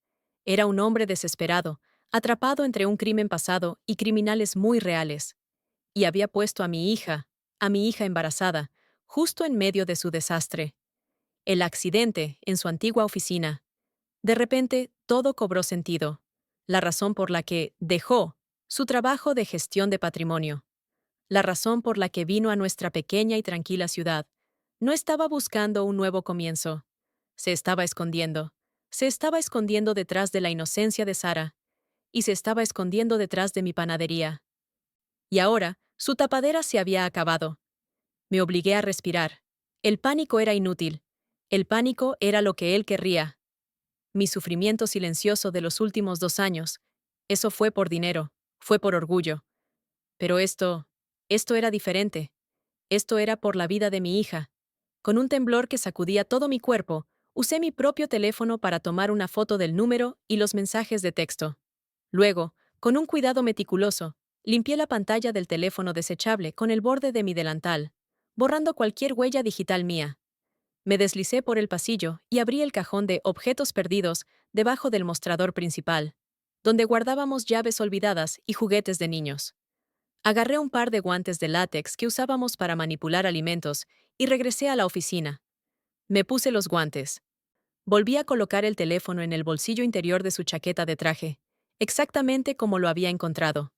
Era un hombre desesperado, atrapado entre un crimen pasado y criminales muy reales. Y había puesto a mi hija embarazada, justo en medio de su desastre. El accidente en su antigua oficina. De repente, todo cobró sentido. La razón por la que dejó su trabajo de gestión de patrimonio. La razón por la que vino a nuestra pequeña y tranquila ciudad. No estaba buscando un nuevo comienzo. Se estaba escondiendo. Se estaba escondiendo detrás de la inocencia de Sara. Y se estaba escondiendo detrás de mi panadería. Y ahora, su tapadera se había acabado. Me obligué a respirar. El pánico era inútil. El pánico era lo que él querría. Mi sufrimiento silencioso de los últimos 2 años. Eso fue por dinero, fue por orgullo. Pero esto era diferente. Esto era por la vida de mi hija. Con un temblor que sacudía todo mi cuerpo, usé mi propio teléfono para tomar una foto del número y los mensajes de texto. Luego, con un cuidado meticuloso, limpié la pantalla del teléfono desechable con el borde de mi delantal, borrando cualquier huella digital mía. Me deslicé por el pasillo y abrí el cajón de objetos perdidos debajo del mostrador principal, donde guardábamos llaves olvidadas y juguetes de niños. Agarré un par de guantes de látex que usábamos para manipular alimentos y regresé a la oficina. Me puse los guantes. Volví a colocar el teléfono en el bolsillo interior de su chaqueta de traje, exactamente como lo había encontrado.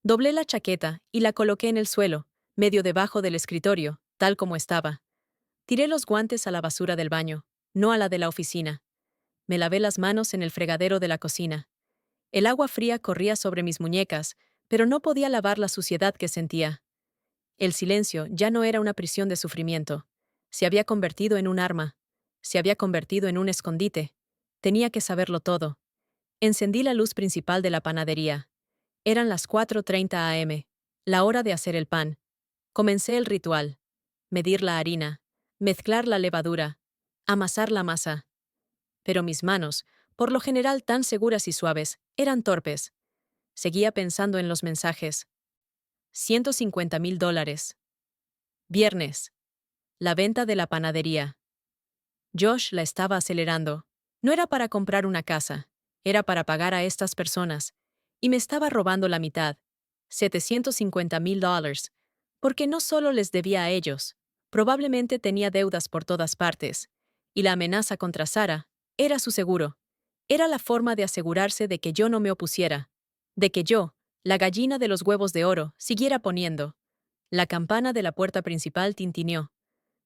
Doblé la chaqueta y la coloqué en el suelo, medio debajo del escritorio, tal como estaba. Tiré los guantes a la basura del baño, no a la de la oficina. Me lavé las manos en el fregadero de la cocina. El agua fría corría sobre mis muñecas, pero no podía lavar la suciedad que sentía. El silencio ya no era una prisión de sufrimiento. Se había convertido en un arma. Se había convertido en un escondite. Tenía que saberlo todo. Encendí la luz principal de la panadería. Eran las 4:30 a.m., la hora de hacer el pan. Comencé el ritual. Medir la harina, mezclar la levadura, amasar la masa. Pero mis manos, por lo general tan seguras y suaves, eran torpes. Seguía pensando en los mensajes. $150,000. Viernes. La venta de la panadería. Josh la estaba acelerando. No era para comprar una casa, era para pagar a estas personas. Y me estaba robando la mitad. $750,000. Porque no solo les debía a ellos, probablemente tenía deudas por todas partes. Y la amenaza contra Sara era su seguro. Era la forma de asegurarse de que yo no me opusiera. De que yo, la gallina de los huevos de oro, siguiera poniendo. La campana de la puerta principal tintineó.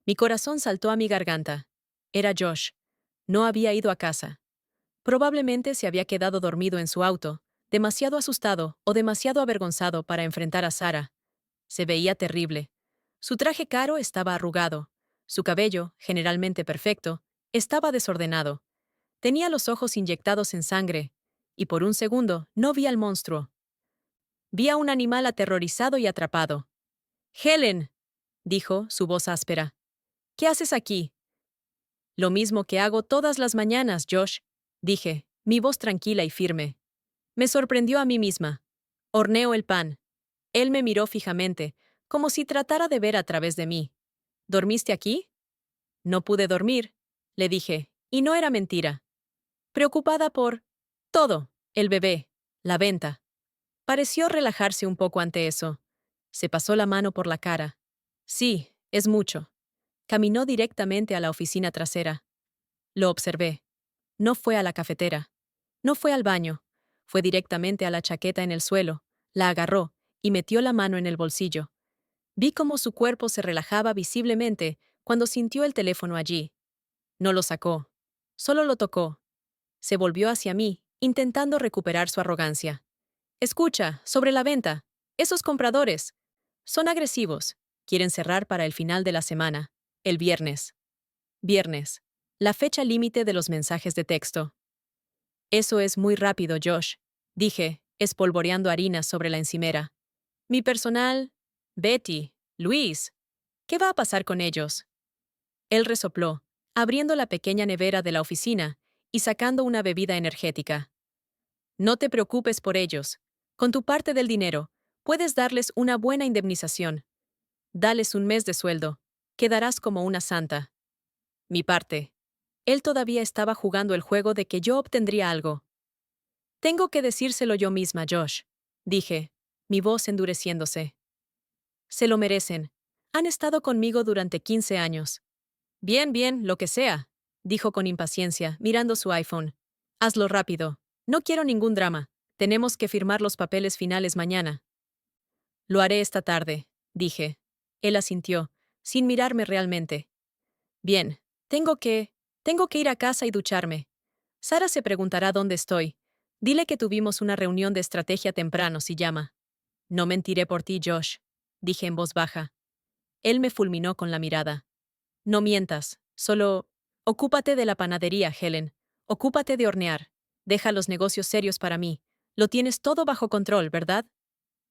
Mi corazón saltó a mi garganta. Era Josh. No había ido a casa. Probablemente se había quedado dormido en su auto, demasiado asustado o demasiado avergonzado para enfrentar a Sarah. Se veía terrible. Su traje caro estaba arrugado. Su cabello, generalmente perfecto, estaba desordenado. Tenía los ojos inyectados en sangre, y por un segundo no vi al monstruo. Vi a un animal aterrorizado y atrapado. «Helen», dijo, su voz áspera. «¿Qué haces aquí?» «Lo mismo que hago todas las mañanas, Josh», dije, mi voz tranquila y firme. Me sorprendió a mí misma. Horneo el pan. Él me miró fijamente, como si tratara de ver a través de mí. «¿Dormiste aquí?» «No pude dormir», le dije, y no era mentira. Preocupada por todo, el bebé, la venta. Pareció relajarse un poco ante eso. Se pasó la mano por la cara. «Sí, es mucho». Caminó directamente a la oficina trasera. Lo observé. No fue a la cafetera. No fue al baño. Fue directamente a la chaqueta en el suelo, la agarró y metió la mano en el bolsillo. Vi cómo su cuerpo se relajaba visiblemente cuando sintió el teléfono allí. No lo sacó. Solo lo tocó. Se volvió hacia mí, intentando recuperar su arrogancia. «Escucha, sobre la venta. Esos compradores. Son agresivos. Quieren cerrar para el final de la semana. El viernes. Viernes. La fecha límite de los mensajes de texto. Eso es muy rápido, Josh, dije, espolvoreando harina sobre la encimera. Mi personal, Betty, Luis. ¿Qué va a pasar con ellos? Él resopló, abriendo la pequeña nevera de la oficina y sacando una bebida energética. No te preocupes por ellos. Con tu parte del dinero, puedes darles una buena indemnización. Dales un mes de sueldo. Quedarás como una santa. Mi parte. Él todavía estaba jugando el juego de que yo obtendría algo. Tengo que decírselo yo misma, Josh, dije, mi voz endureciéndose. Se lo merecen. Han estado conmigo durante 15 años. Bien, bien, lo que sea, dijo con impaciencia, mirando su iPhone. Hazlo rápido. No quiero ningún drama. Tenemos que firmar los papeles finales mañana. Lo haré esta tarde, dije. Él asintió, sin mirarme realmente. Bien, tengo que ir a casa y ducharme. Sara se preguntará dónde estoy. Dile que tuvimos una reunión de estrategia temprano, si llama. No mentiré por ti, Josh, dije en voz baja. Él me fulminó con la mirada. No mientas, solo ocúpate de la panadería, Helen. Ocúpate de hornear. Deja los negocios serios para mí. Lo tienes todo bajo control, ¿verdad?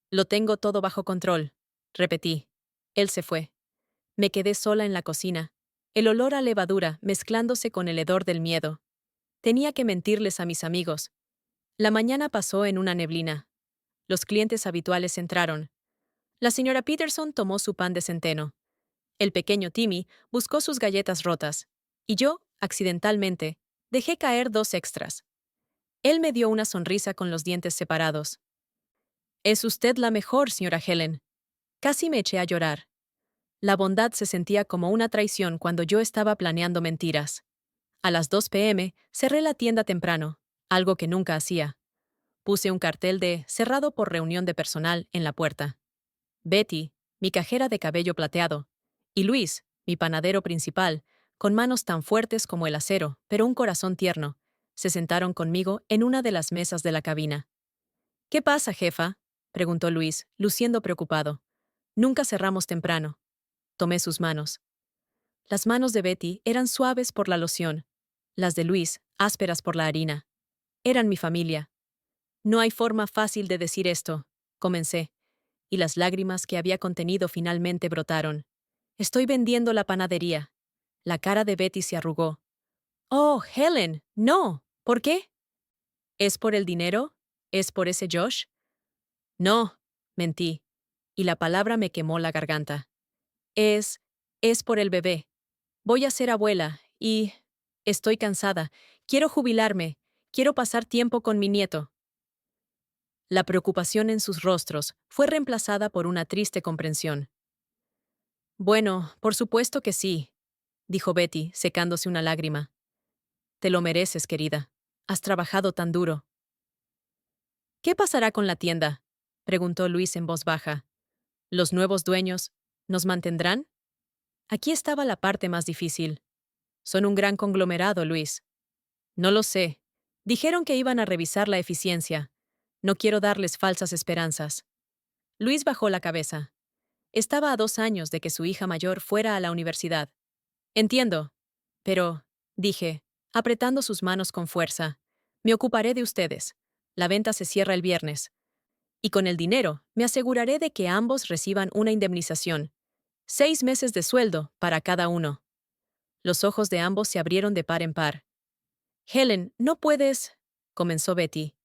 Lo tengo todo bajo control, repetí. Él se fue. Me quedé sola en la cocina, el olor a levadura mezclándose con el hedor del miedo. Tenía que mentirles a mis amigos. La mañana pasó en una neblina. Los clientes habituales entraron. La señora Peterson tomó su pan de centeno. El pequeño Timmy buscó sus galletas rotas. Y yo, accidentalmente, dejé caer 2 extras. Él me dio una sonrisa con los dientes separados. «Es usted la mejor, señora Helen». Casi me eché a llorar. La bondad se sentía como una traición cuando yo estaba planeando mentiras. A las 2 p.m. cerré la tienda temprano, algo que nunca hacía. Puse un cartel de «cerrado por reunión de personal» en la puerta. Betty, mi cajera de cabello plateado, y Luis, mi panadero principal, con manos tan fuertes como el acero, pero un corazón tierno, se sentaron conmigo en una de las mesas de la cabina. «¿Qué pasa, jefa?», preguntó Luis, luciendo preocupado. «Nunca cerramos temprano». Tomé sus manos. Las manos de Betty eran suaves por la loción, las de Luis ásperas por la harina. Eran mi familia. «No hay forma fácil de decir esto», comencé, y las lágrimas que había contenido finalmente brotaron. «Estoy vendiendo la panadería». La cara de Betty se arrugó. «Oh, Helen, no. ¿Por qué?» «¿Es por el dinero? ¿Es por ese Josh?» «No», mentí, y la palabra me quemó la garganta. Es por el bebé. Voy a ser abuela y estoy cansada. Quiero jubilarme. Quiero pasar tiempo con mi nieto». La preocupación en sus rostros fue reemplazada por una triste comprensión. «Bueno, por supuesto que sí», dijo Betty, secándose una lágrima. «Te lo mereces, querida. Has trabajado tan duro». ¿Qué pasará con la tienda?, preguntó Luis en voz baja. ¿Los nuevos dueños nos mantendrán? Aquí estaba la parte más difícil. Son un gran conglomerado, Luis. No lo sé. Dijeron que iban a revisar la eficiencia. No quiero darles falsas esperanzas. Luis bajó la cabeza. Estaba a 2 años de que su hija mayor fuera a la universidad. Entiendo. Pero, dije, apretando sus manos con fuerza, me ocuparé de ustedes. La venta se cierra el viernes. Y con el dinero, me aseguraré de que ambos reciban una indemnización. 6 meses de sueldo para cada uno. Los ojos de ambos se abrieron de par en par. Helen, no puedes, comenzó Betty.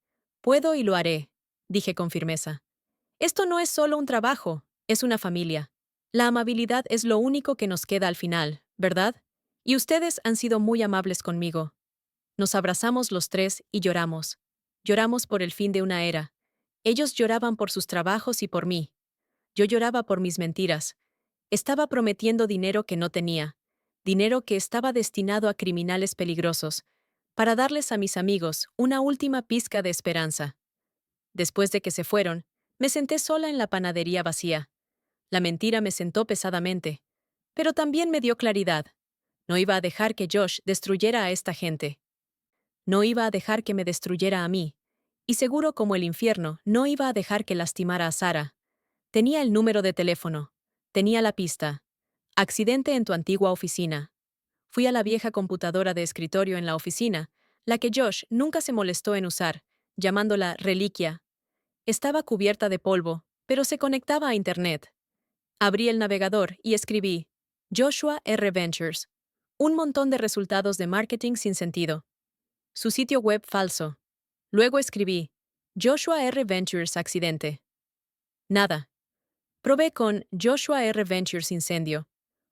Puedo y lo haré, dije con firmeza. Esto no es solo un trabajo, es una familia. La amabilidad es lo único que nos queda al final, ¿verdad? Y ustedes han sido muy amables conmigo. Nos abrazamos los tres y lloramos. Lloramos por el fin de una era. Ellos lloraban por sus trabajos y por mí. Yo lloraba por mis mentiras. Estaba prometiendo dinero que no tenía, dinero que estaba destinado a criminales peligrosos, para darles a mis amigos una última pizca de esperanza. Después de que se fueron, me senté sola en la panadería vacía. La mentira me sentó pesadamente, pero también me dio claridad. No iba a dejar que Josh destruyera a esta gente. No iba a dejar que me destruyera a mí. Y seguro como el infierno, no iba a dejar que lastimara a Sara. Tenía el número de teléfono. Tenía la pista. Accidente en tu antigua oficina. Fui a la vieja computadora de escritorio en la oficina, la que Josh nunca se molestó en usar, llamándola reliquia. Estaba cubierta de polvo, pero se conectaba a Internet. Abrí el navegador y escribí Joshua R. Ventures. Un montón de resultados de marketing sin sentido. Su sitio web falso. Luego escribí Joshua R. Ventures accidente. Nada. Probé con Joshua R. Ventures incendio.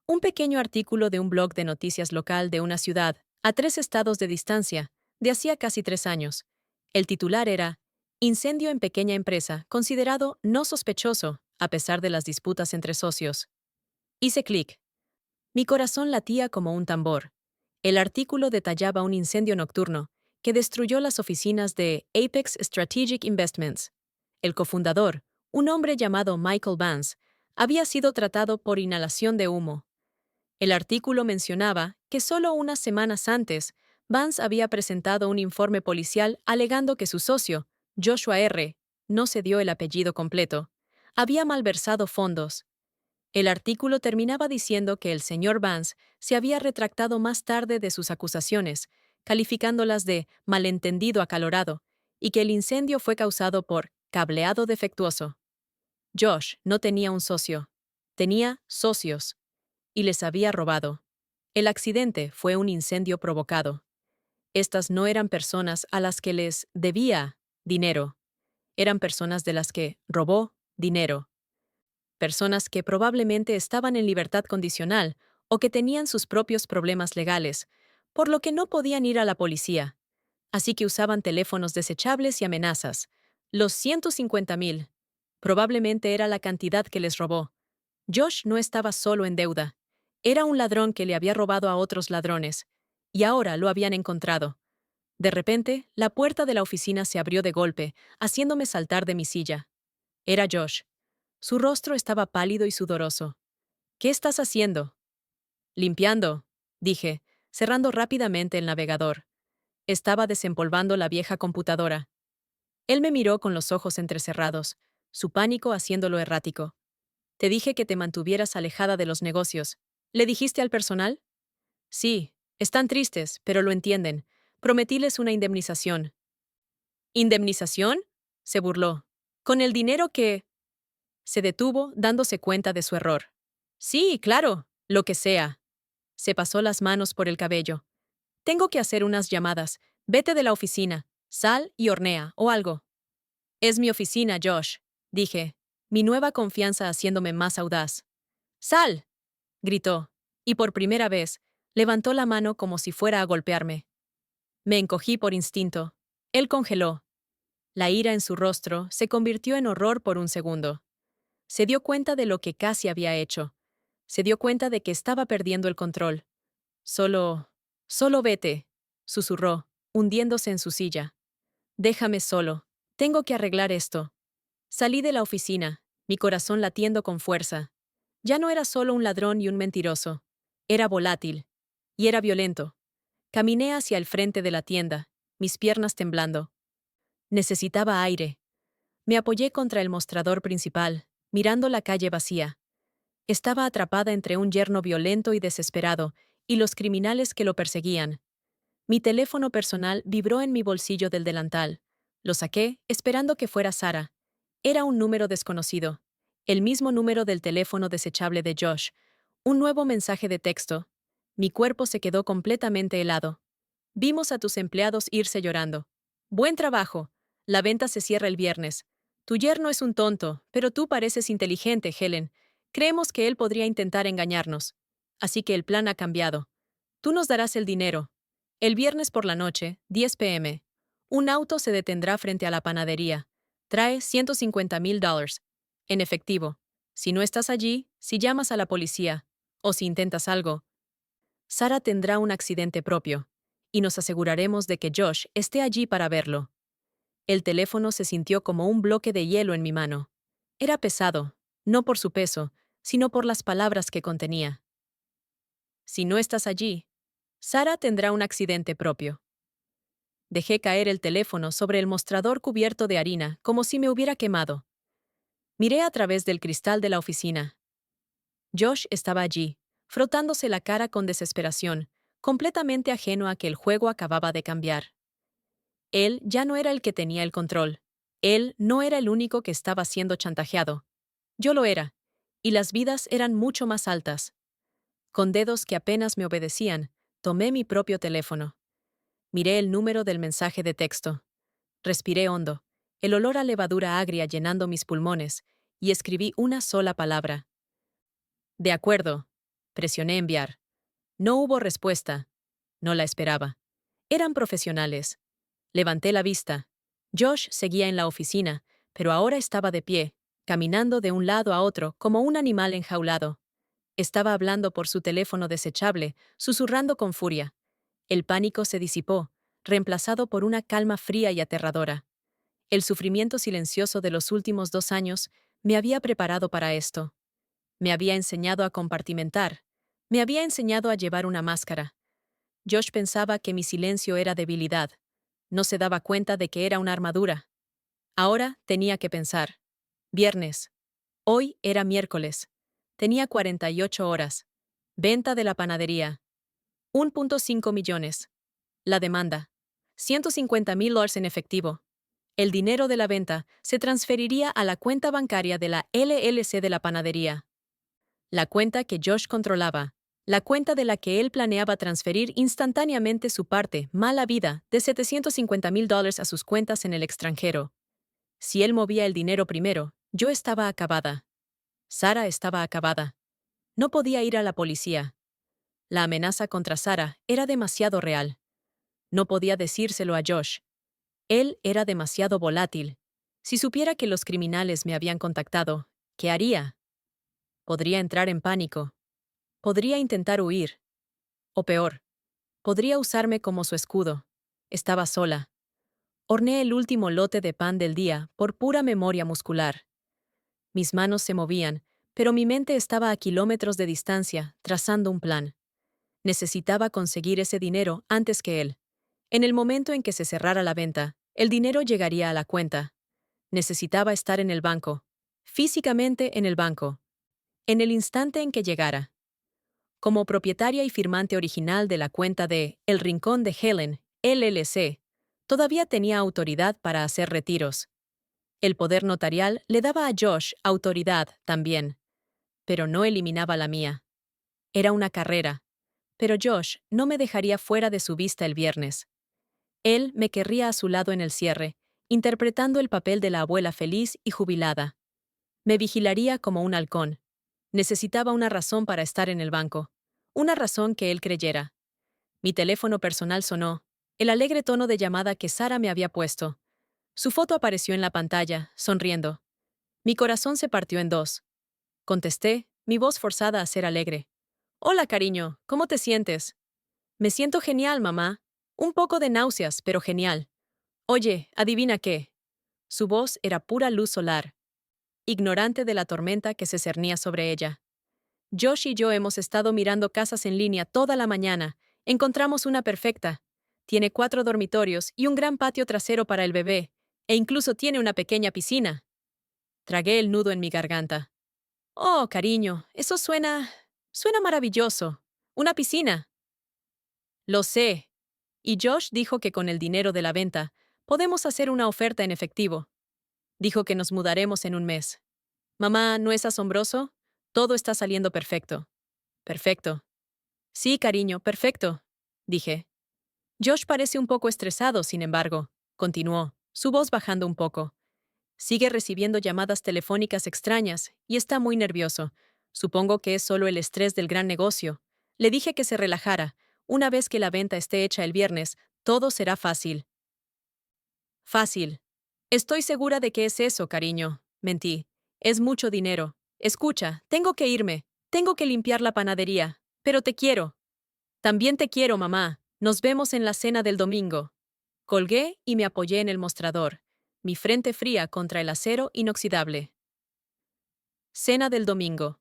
Un pequeño artículo de un blog de noticias local de una ciudad, a 3 estados de distancia, de hacía casi 3 años. El titular era Incendio en pequeña empresa, considerado no sospechoso, a pesar de las disputas entre socios. Hice clic. Mi corazón latía como un tambor. El artículo detallaba un incendio nocturno que destruyó las oficinas de Apex Strategic Investments. El cofundador, un hombre llamado Michael Vance, había sido tratado por inhalación de humo. El artículo mencionaba que solo unas semanas antes, Vance había presentado un informe policial alegando que su socio, Joshua R., no se dio el apellido completo, había malversado fondos. El artículo terminaba diciendo que el señor Vance se había retractado más tarde de sus acusaciones, calificándolas de malentendido acalorado, y que el incendio fue causado por cableado defectuoso. Josh no tenía un socio, tenía socios, y les había robado. El accidente fue un incendio provocado. Estas no eran personas a las que les debía dinero, eran personas de las que robó dinero. Personas que probablemente estaban en libertad condicional o que tenían sus propios problemas legales, por lo que no podían ir a la policía. Así que usaban teléfonos desechables y amenazas. Los 150,000. Probablemente era la cantidad que les robó. Josh no estaba solo en deuda. Era un ladrón que le había robado a otros ladrones. Y ahora lo habían encontrado. De repente, la puerta de la oficina se abrió de golpe, haciéndome saltar de mi silla. Era Josh. Su rostro estaba pálido y sudoroso. ¿Qué estás haciendo? Limpiando, dije, cerrando rápidamente el navegador. Estaba desempolvando la vieja computadora. Él me miró con los ojos entrecerrados, su pánico haciéndolo errático. Te dije que te mantuvieras alejada de los negocios. ¿Le dijiste al personal? Sí, están tristes, pero lo entienden. Prometíles una indemnización. ¿Indemnización? Se burló. Con el dinero que... Se detuvo, dándose cuenta de su error. Sí, claro, lo que sea. Se pasó las manos por el cabello. Tengo que hacer unas llamadas. Vete de la oficina. Sal y hornea, o algo. Es mi oficina, Josh, dije, mi nueva confianza haciéndome más audaz. ¡Sal!, gritó, y por primera vez, levantó la mano como si fuera a golpearme. Me encogí por instinto. Él congeló. La ira en su rostro se convirtió en horror por un segundo. Se dio cuenta de lo que casi había hecho. Se dio cuenta de que estaba perdiendo el control. Solo vete, susurró, hundiéndose en su silla. Déjame solo. Tengo que arreglar esto. Salí de la oficina, mi corazón latiendo con fuerza. Ya no era solo un ladrón y un mentiroso. Era volátil. Y era violento. Caminé hacia el frente de la tienda, mis piernas temblando. Necesitaba aire. Me apoyé contra el mostrador principal, mirando la calle vacía. Estaba atrapada entre un yerno violento y desesperado, y los criminales que lo perseguían. Mi teléfono personal vibró en mi bolsillo del delantal. Lo saqué, esperando que fuera Sara. Era un número desconocido. El mismo número del teléfono desechable de Josh. Un nuevo mensaje de texto. Mi cuerpo se quedó completamente helado. Vimos a tus empleados irse llorando. Buen trabajo. La venta se cierra el viernes. Tu yerno es un tonto, pero tú pareces inteligente, Helen. Creemos que él podría intentar engañarnos. Así que el plan ha cambiado. Tú nos darás el dinero. El viernes por la noche, 10 p.m., un auto se detendrá frente a la panadería. Trae $150,000 en efectivo. Si no estás allí, si llamas a la policía, o si intentas algo, Sara tendrá un accidente propio, y nos aseguraremos de que Josh esté allí para verlo. El teléfono se sintió como un bloque de hielo en mi mano. Era pesado, no por su peso, sino por las palabras que contenía. Si no estás allí, Sara tendrá un accidente propio. Dejé caer el teléfono sobre el mostrador cubierto de harina, como si me hubiera quemado. Miré a través del cristal de la oficina. Josh estaba allí, frotándose la cara con desesperación, completamente ajeno a que el juego acababa de cambiar. Él ya no era el que tenía el control. Él no era el único que estaba siendo chantajeado. Yo lo era, y las vidas eran mucho más altas. Con dedos que apenas me obedecían, tomé mi propio teléfono. Miré el número del mensaje de texto. Respiré hondo, el olor a levadura agria llenando mis pulmones, y escribí una sola palabra. De acuerdo. Presioné enviar. No hubo respuesta. No la esperaba. Eran profesionales. Levanté la vista. Josh seguía en la oficina, pero ahora estaba de pie, caminando de un lado a otro como un animal enjaulado. Estaba hablando por su teléfono desechable, susurrando con furia. El pánico se disipó, reemplazado por una calma fría y aterradora. El sufrimiento silencioso de los últimos 2 años me había preparado para esto. Me había enseñado a compartimentar. Me había enseñado a llevar una máscara. Josh pensaba que mi silencio era debilidad. No se daba cuenta de que era una armadura. Ahora tenía que pensar. Viernes. Hoy era miércoles. Tenía 48 horas. Venta de la panadería. 1.5 millones. La demanda. $150,000 en efectivo. El dinero de la venta se transferiría a la cuenta bancaria de la LLC de la panadería. La cuenta que Josh controlaba. La cuenta de la que él planeaba transferir instantáneamente su parte, mala vida, de $750,000 a sus cuentas en el extranjero. Si él movía el dinero primero, yo estaba acabada. Sara estaba acabada. No podía ir a la policía. La amenaza contra Sara era demasiado real. No podía decírselo a Josh. Él era demasiado volátil. Si supiera que los criminales me habían contactado, ¿qué haría? Podría entrar en pánico. Podría intentar huir. O peor, podría usarme como su escudo. Estaba sola. Horneé el último lote de pan del día por pura memoria muscular. Mis manos se movían, pero mi mente estaba a kilómetros de distancia, trazando un plan. Necesitaba conseguir ese dinero antes que él. En el momento en que se cerrara la venta, el dinero llegaría a la cuenta. Necesitaba estar en el banco. Físicamente en el banco. En el instante en que llegara. Como propietaria y firmante original de la cuenta de El Rincón de Helen, LLC, todavía tenía autoridad para hacer retiros. El poder notarial le daba a Josh autoridad también, pero no eliminaba la mía. Era una carrera, pero Josh no me dejaría fuera de su vista el viernes. Él me querría a su lado en el cierre, interpretando el papel de la abuela feliz y jubilada. Me vigilaría como un halcón. Necesitaba una razón para estar en el banco. Una razón que él creyera. Mi teléfono personal sonó, el alegre tono de llamada que Sara me había puesto. Su foto apareció en la pantalla, sonriendo. Mi corazón se partió en dos. Contesté, mi voz forzada a ser alegre. Hola, cariño, ¿cómo te sientes? Me siento genial, mamá. Un poco de náuseas, pero genial. Oye, adivina qué. Su voz era pura luz solar, ignorante de la tormenta que se cernía sobre ella. Josh y yo hemos estado mirando casas en línea toda la mañana. Encontramos una perfecta. Tiene 4 dormitorios y un gran patio trasero para el bebé, e incluso tiene una pequeña piscina. Tragué el nudo en mi garganta. Oh, cariño, eso suena maravilloso. Una piscina. Lo sé. Y Josh dijo que con el dinero de la venta, podemos hacer una oferta en efectivo. Dijo que nos mudaremos en un mes. Mamá, ¿no es asombroso? Todo está saliendo perfecto. Perfecto. Sí, cariño, perfecto, dije. Josh parece un poco estresado, sin embargo, continuó, su voz bajando un poco. Sigue recibiendo llamadas telefónicas extrañas y está muy nervioso. Supongo que es solo el estrés del gran negocio. Le dije que se relajara. Una vez que la venta esté hecha el viernes, todo será fácil. Fácil. Estoy segura de que es eso, cariño. Mentí. Es mucho dinero. Escucha, tengo que irme. Tengo que limpiar la panadería. Pero te quiero. También te quiero, mamá. Nos vemos en la cena del domingo. Colgué y me apoyé en el mostrador, mi frente fría contra el acero inoxidable. Cena del domingo.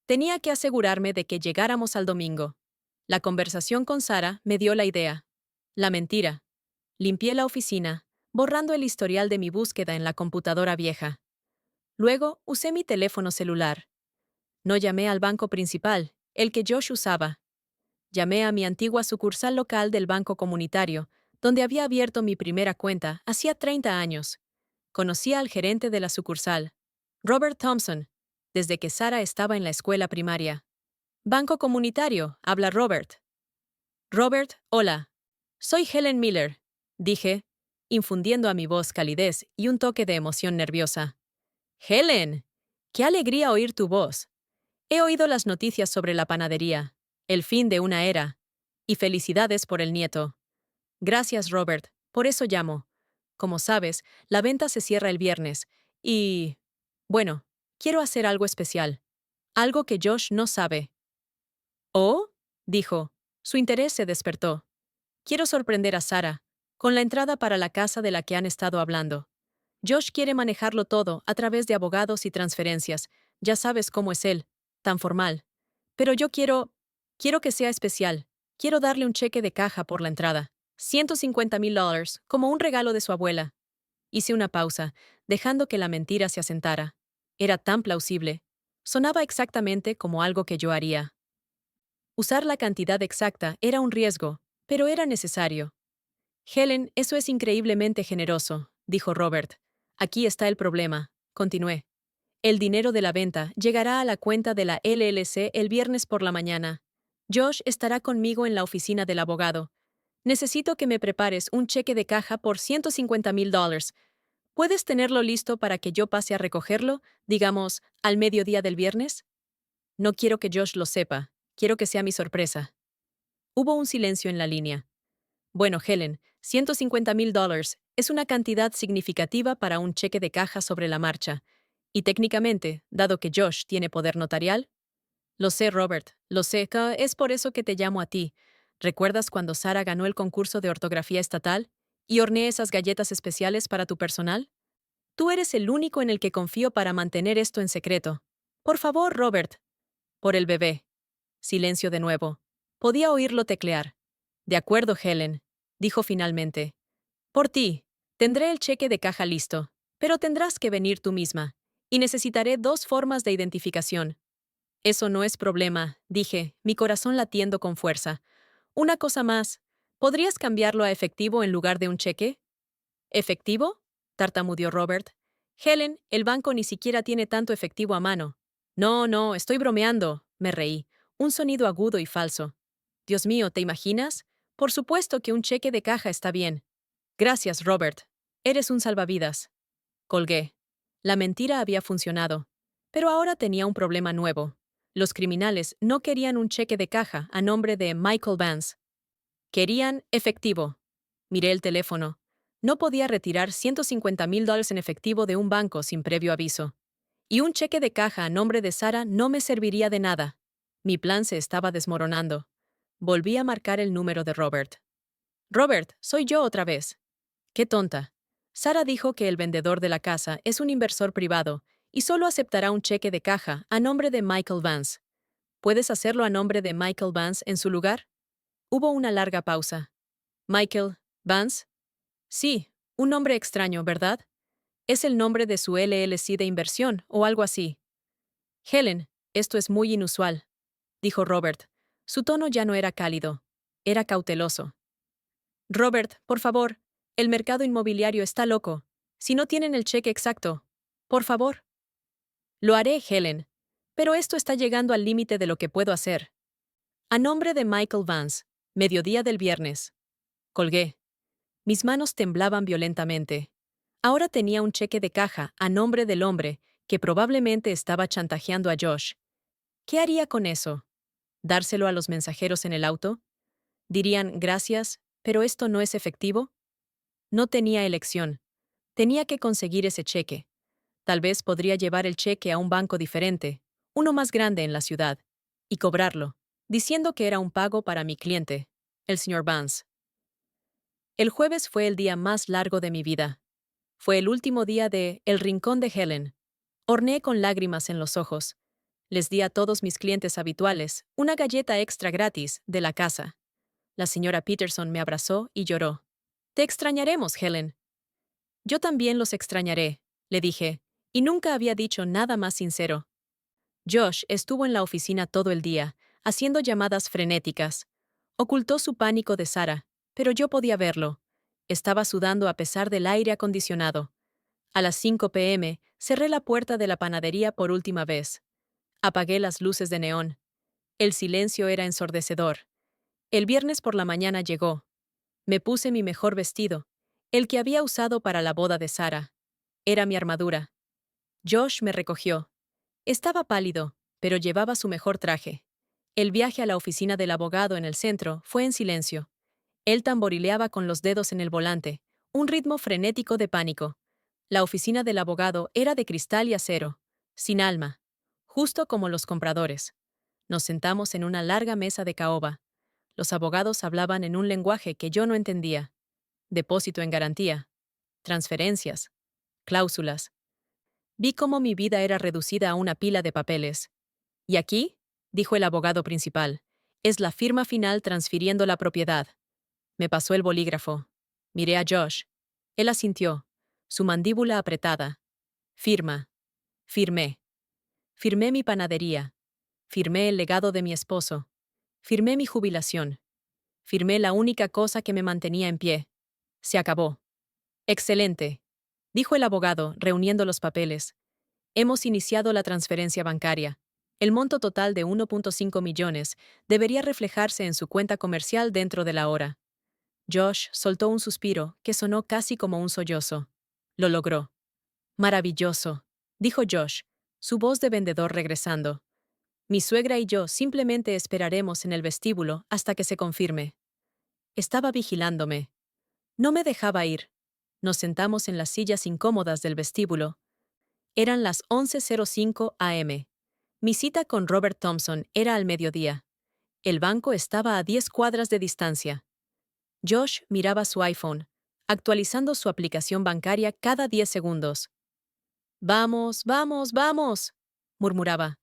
Tenía que asegurarme de que llegáramos al domingo. La conversación con Sara me dio la idea. La mentira. Limpié la oficina, borrando el historial de mi búsqueda en la computadora vieja. Luego usé mi teléfono celular. No llamé al banco principal, el que Josh usaba. Llamé a mi antigua sucursal local del banco comunitario, donde había abierto mi primera cuenta hacía 30 años. Conocía al gerente de la sucursal, Robert Thompson, desde que Sara estaba en la escuela primaria. Banco comunitario, habla Robert. Robert, hola. Soy Helen Miller, dije, infundiendo a mi voz calidez y un toque de emoción nerviosa. Helen, qué alegría oír tu voz. He oído las noticias sobre la panadería, el fin de una era, y felicidades por el nieto. Gracias, Robert, por eso llamo. Como sabes, la venta se cierra el viernes, y... bueno, quiero hacer algo especial. Algo que Josh no sabe. ¿Oh? Dijo. Su interés se despertó. Quiero sorprender a Sara, con la entrada para la casa de la que han estado hablando. Josh quiere manejarlo todo a través de abogados y transferencias. Ya sabes cómo es él, tan formal. Pero yo quiero que sea especial. Quiero darle un cheque de caja por la entrada. $150,000, como un regalo de su abuela. Hice una pausa, dejando que la mentira se asentara. Era tan plausible. Sonaba exactamente como algo que yo haría. Usar la cantidad exacta era un riesgo, pero era necesario. Helen, eso es increíblemente generoso, dijo Robert. Aquí está el problema, continué. El dinero de la venta llegará a la cuenta de la LLC el viernes por la mañana. Josh estará conmigo en la oficina del abogado. Necesito que me prepares un cheque de caja por $150,000. ¿Puedes tenerlo listo para que yo pase a recogerlo, digamos, al mediodía del viernes? No quiero que Josh lo sepa. Quiero que sea mi sorpresa. Hubo un silencio en la línea. Bueno, Helen, $150,000 es una cantidad significativa para un cheque de caja sobre la marcha. Y técnicamente, dado que Josh tiene poder notarial. Lo sé, Robert, lo sé, es por eso que te llamo a ti. ¿Recuerdas cuando Sara ganó el concurso de ortografía estatal? ¿Y horneé esas galletas especiales para tu personal? Tú eres el único en el que confío para mantener esto en secreto. Por favor, Robert. Por el bebé. Silencio de nuevo. Podía oírlo teclear. De acuerdo, Helen, dijo finalmente. Por ti. Tendré el cheque de caja listo, pero tendrás que venir tú misma. Y necesitaré 2 formas de identificación. Eso no es problema, dije, mi corazón latiendo con fuerza. Una cosa más. ¿Podrías cambiarlo a efectivo en lugar de un cheque? ¿Efectivo? Tartamudeó Robert. Helen, el banco ni siquiera tiene tanto efectivo a mano. No, no, estoy bromeando, me reí. Un sonido agudo y falso. Dios mío, ¿te imaginas? Por supuesto que un cheque de caja está bien. Gracias, Robert. Eres un salvavidas. Colgué. La mentira había funcionado. Pero ahora tenía un problema nuevo. Los criminales no querían un cheque de caja a nombre de Michael Vance. Querían efectivo. Miré el teléfono. No podía retirar $150,000 en efectivo de un banco sin previo aviso. Y un cheque de caja a nombre de Sara no me serviría de nada. Mi plan se estaba desmoronando. Volví a marcar el número de Robert. Robert, soy yo otra vez. Qué tonta. Sarah dijo que el vendedor de la casa es un inversor privado y solo aceptará un cheque de caja a nombre de Michael Vance. ¿Puedes hacerlo a nombre de Michael Vance en su lugar? Hubo una larga pausa. Michael Vance. Sí, un nombre extraño, ¿verdad? Es el nombre de su LLC de inversión o algo así. Helen, esto es muy inusual, dijo Robert. Su tono ya no era cálido, era cauteloso. Robert, por favor, el mercado inmobiliario está loco. Si no tienen el cheque exacto, por favor. Lo haré, Helen. Pero esto está llegando al límite de lo que puedo hacer. A nombre de Michael Vance, mediodía del viernes. Colgué. Mis manos temblaban violentamente. Ahora tenía un cheque de caja a nombre del hombre que probablemente estaba chantajeando a Josh. ¿Qué haría con eso? ¿Dárselo a los mensajeros en el auto? ¿Dirían gracias, pero esto no es efectivo? No tenía elección. Tenía que conseguir ese cheque. Tal vez podría llevar el cheque a un banco diferente, uno más grande en la ciudad, y cobrarlo, diciendo que era un pago para mi cliente, el señor Vance. El jueves fue el día más largo de mi vida. Fue el último día de El Rincón de Helen. Horneé con lágrimas en los ojos. Les di a todos mis clientes habituales una galleta extra gratis de la casa. La señora Peterson me abrazó y lloró. Te extrañaremos, Helen. Yo también los extrañaré, le dije, y nunca había dicho nada más sincero. Josh estuvo en la oficina todo el día, haciendo llamadas frenéticas. Ocultó su pánico de Sarah, pero yo podía verlo. Estaba sudando a pesar del aire acondicionado. A las 5 p.m., cerré la puerta de la panadería por última vez. Apagué las luces de neón. El silencio era ensordecedor. El viernes por la mañana llegó. Me puse mi mejor vestido, el que había usado para la boda de Sarah. Era mi armadura. Josh me recogió. Estaba pálido, pero llevaba su mejor traje. El viaje a la oficina del abogado en el centro fue en silencio. Él tamborileaba con los dedos en el volante, un ritmo frenético de pánico. La oficina del abogado era de cristal y acero, sin alma, justo como los compradores. Nos sentamos en una larga mesa de caoba. Los abogados hablaban en un lenguaje que yo no entendía. Depósito en garantía, transferencias, cláusulas. Vi cómo mi vida era reducida a una pila de papeles. ¿Y aquí?, dijo el abogado principal, es la firma final transfiriendo la propiedad. Me pasó el bolígrafo. Miré a Josh. Él asintió, su mandíbula apretada. Firma. Firmé. Firmé mi panadería. Firmé el legado de mi esposo. Firmé mi jubilación. Firmé la única cosa que me mantenía en pie. Se acabó. Excelente, dijo el abogado, reuniendo los papeles. Hemos iniciado la transferencia bancaria. El monto total de 1.5 millones debería reflejarse en su cuenta comercial dentro de la hora. Josh soltó un suspiro que sonó casi como un sollozo. Lo logró. Maravilloso, dijo Josh, su voz de vendedor regresando. Mi suegra y yo simplemente esperaremos en el vestíbulo hasta que se confirme. Estaba vigilándome. No me dejaba ir. Nos sentamos en las sillas incómodas del vestíbulo. Eran las 11:05 a.m. Mi cita con Robert Thompson era al mediodía. El banco estaba a 10 cuadras de distancia. Josh miraba su iPhone, actualizando su aplicación bancaria cada 10 segundos. Vamos, vamos, vamos, murmuraba.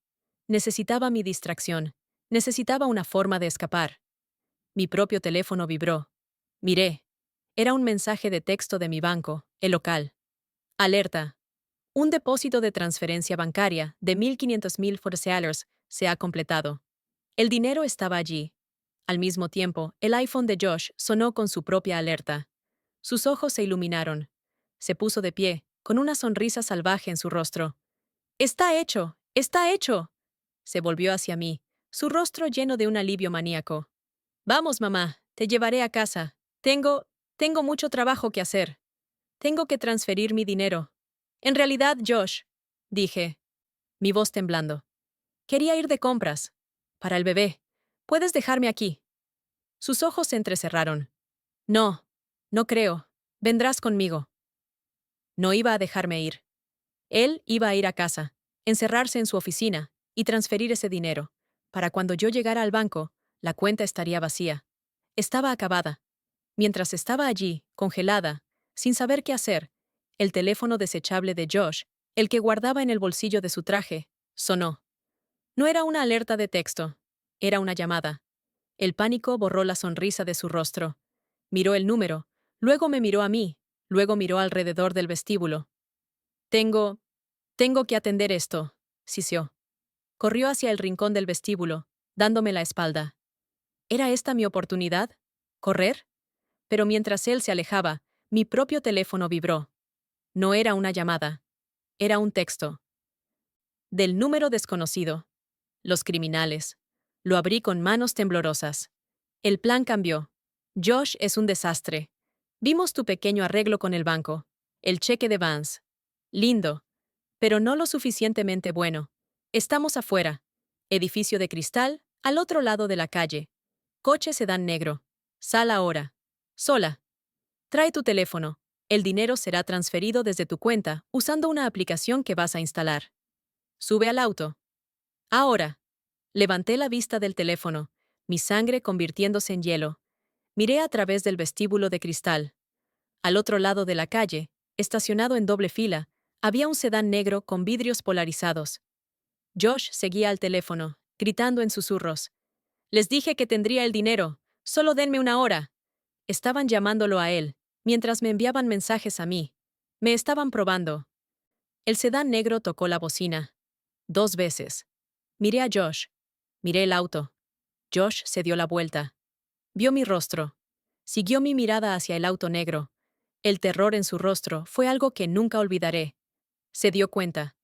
Necesitaba mi distracción. Necesitaba una forma de escapar. Mi propio teléfono vibró. Miré. Era un mensaje de texto de mi banco, el local. Alerta. Un depósito de transferencia bancaria de 1.500.000 $, se ha completado. El dinero estaba allí. Al mismo tiempo, el iPhone de Josh sonó con su propia alerta. Sus ojos se iluminaron. Se puso de pie, con una sonrisa salvaje en su rostro. ¡Está hecho! ¡Está hecho! Se volvió hacia mí, su rostro lleno de un alivio maníaco. Vamos, mamá, te llevaré a casa. Tengo mucho trabajo que hacer. Tengo que transferir mi dinero. En realidad, Josh, dije, mi voz temblando. Quería ir de compras. Para el bebé. ¿Puedes dejarme aquí? Sus ojos se entrecerraron. No, no creo. Vendrás conmigo. No iba a dejarme ir. Él iba a ir a casa, encerrarse en su oficina y transferir ese dinero. Para cuando yo llegara al banco, la cuenta estaría vacía. Estaba acabada. Mientras estaba allí, congelada, sin saber qué hacer, El teléfono desechable de Josh, el que guardaba en el bolsillo de su traje, sonó. No era una alerta de texto, era una llamada. El pánico borró la sonrisa de su rostro. Miró el número, luego me miró a mí, luego miró alrededor del vestíbulo. Tengo que atender esto, siseó. Corrió hacia el rincón del vestíbulo, dándome la espalda. ¿Era esta mi oportunidad? ¿Correr? Pero mientras él se alejaba, mi propio teléfono vibró. No era una llamada. Era un texto. Del número desconocido. Los criminales. Lo abrí con manos temblorosas. El plan cambió. Josh es un desastre. Vimos tu pequeño arreglo con el banco. El cheque de Vance. Lindo. Pero no lo suficientemente bueno. Estamos afuera. Edificio de cristal, al otro lado de la calle. Coche sedán negro. Sal ahora. Sola. Trae tu teléfono. El dinero será transferido desde tu cuenta usando una aplicación que vas a instalar. Sube al auto. Ahora. Levanté la vista del teléfono, mi sangre convirtiéndose en hielo. Miré a través del vestíbulo de cristal. Al otro lado de la calle, estacionado en doble fila, había un sedán negro con vidrios polarizados. Josh seguía al teléfono, gritando en susurros. Les dije que tendría el dinero. Solo denme una hora. Estaban llamándolo a él, mientras me enviaban mensajes a mí. Me estaban probando. El sedán negro tocó la bocina. 2 veces. Miré a Josh. Miré el auto. Josh se dio la vuelta. Vio mi rostro. Siguió mi mirada hacia el auto negro. El terror en su rostro fue algo que nunca olvidaré. Se dio cuenta.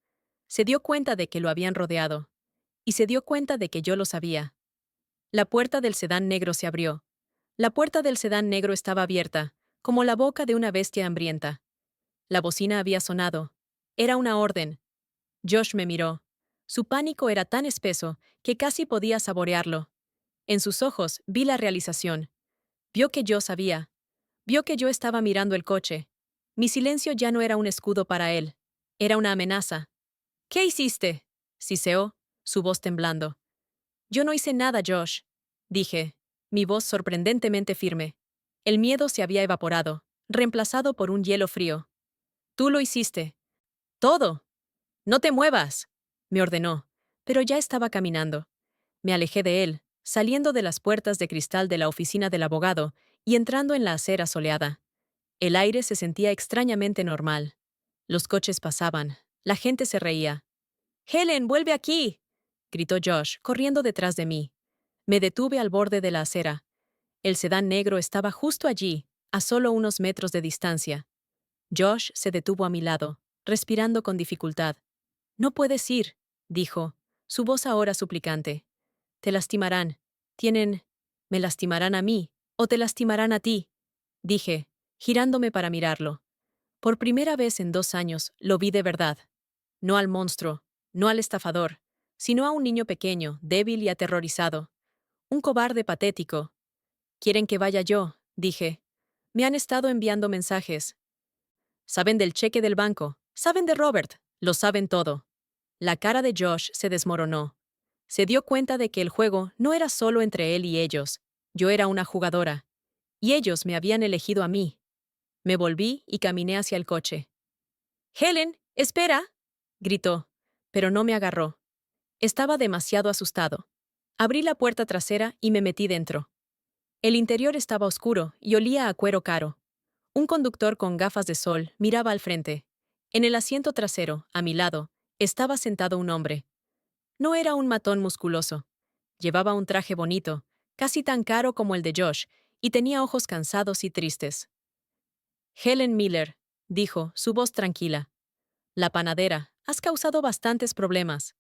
Se dio cuenta de que lo habían rodeado. Y se dio cuenta de que yo lo sabía. La puerta del sedán negro se abrió. La puerta del sedán negro estaba abierta, como la boca de una bestia hambrienta. La bocina había sonado. Era una orden. Josh me miró. Su pánico era tan espeso que casi podía saborearlo. En sus ojos vi la realización. Vio que yo sabía. Vio que yo estaba mirando el coche. Mi silencio ya no era un escudo para él. Era una amenaza. ¿Qué hiciste? Siseó, su voz temblando. Yo no hice nada, Josh. Dije, mi voz sorprendentemente firme. El miedo se había evaporado, reemplazado por un hielo frío. Tú lo hiciste. Todo. No te muevas, me ordenó, pero ya estaba caminando. Me alejé de él, saliendo de las puertas de cristal de la oficina del abogado y entrando en la acera soleada. El aire se sentía extrañamente normal. Los coches pasaban, la gente se reía. «¡Helen, vuelve aquí!», gritó Josh, corriendo detrás de mí. Me detuve al borde de la acera. El sedán negro estaba justo allí, a solo unos metros de distancia. Josh se detuvo a mi lado, respirando con dificultad. «No puedes ir», dijo, su voz ahora suplicante. «Te lastimarán. Me lastimarán a mí, o te lastimarán a ti», dije, girándome para mirarlo. Por primera vez en 2 años lo vi de verdad. No al monstruo, no al estafador, sino a un niño pequeño, débil y aterrorizado. Un cobarde patético. «¿Quieren que vaya yo?», dije. «Me han estado enviando mensajes. Saben del cheque del banco, saben de Robert, lo saben todo». La cara de Josh se desmoronó. Se dio cuenta de que el juego no era solo entre él y ellos. Yo era una jugadora. Y ellos me habían elegido a mí. Me volví y caminé hacia el coche. «Helen, espera», gritó, pero no me agarró. Estaba demasiado asustado. Abrí la puerta trasera y me metí dentro. El interior estaba oscuro y olía a cuero caro. Un conductor con gafas de sol miraba al frente. En el asiento trasero, a mi lado, estaba sentado un hombre. No era un matón musculoso. Llevaba un traje bonito, casi tan caro como el de Josh, y tenía ojos cansados y tristes. «Helen Miller», dijo, su voz tranquila. «La panadera, has causado bastantes problemas».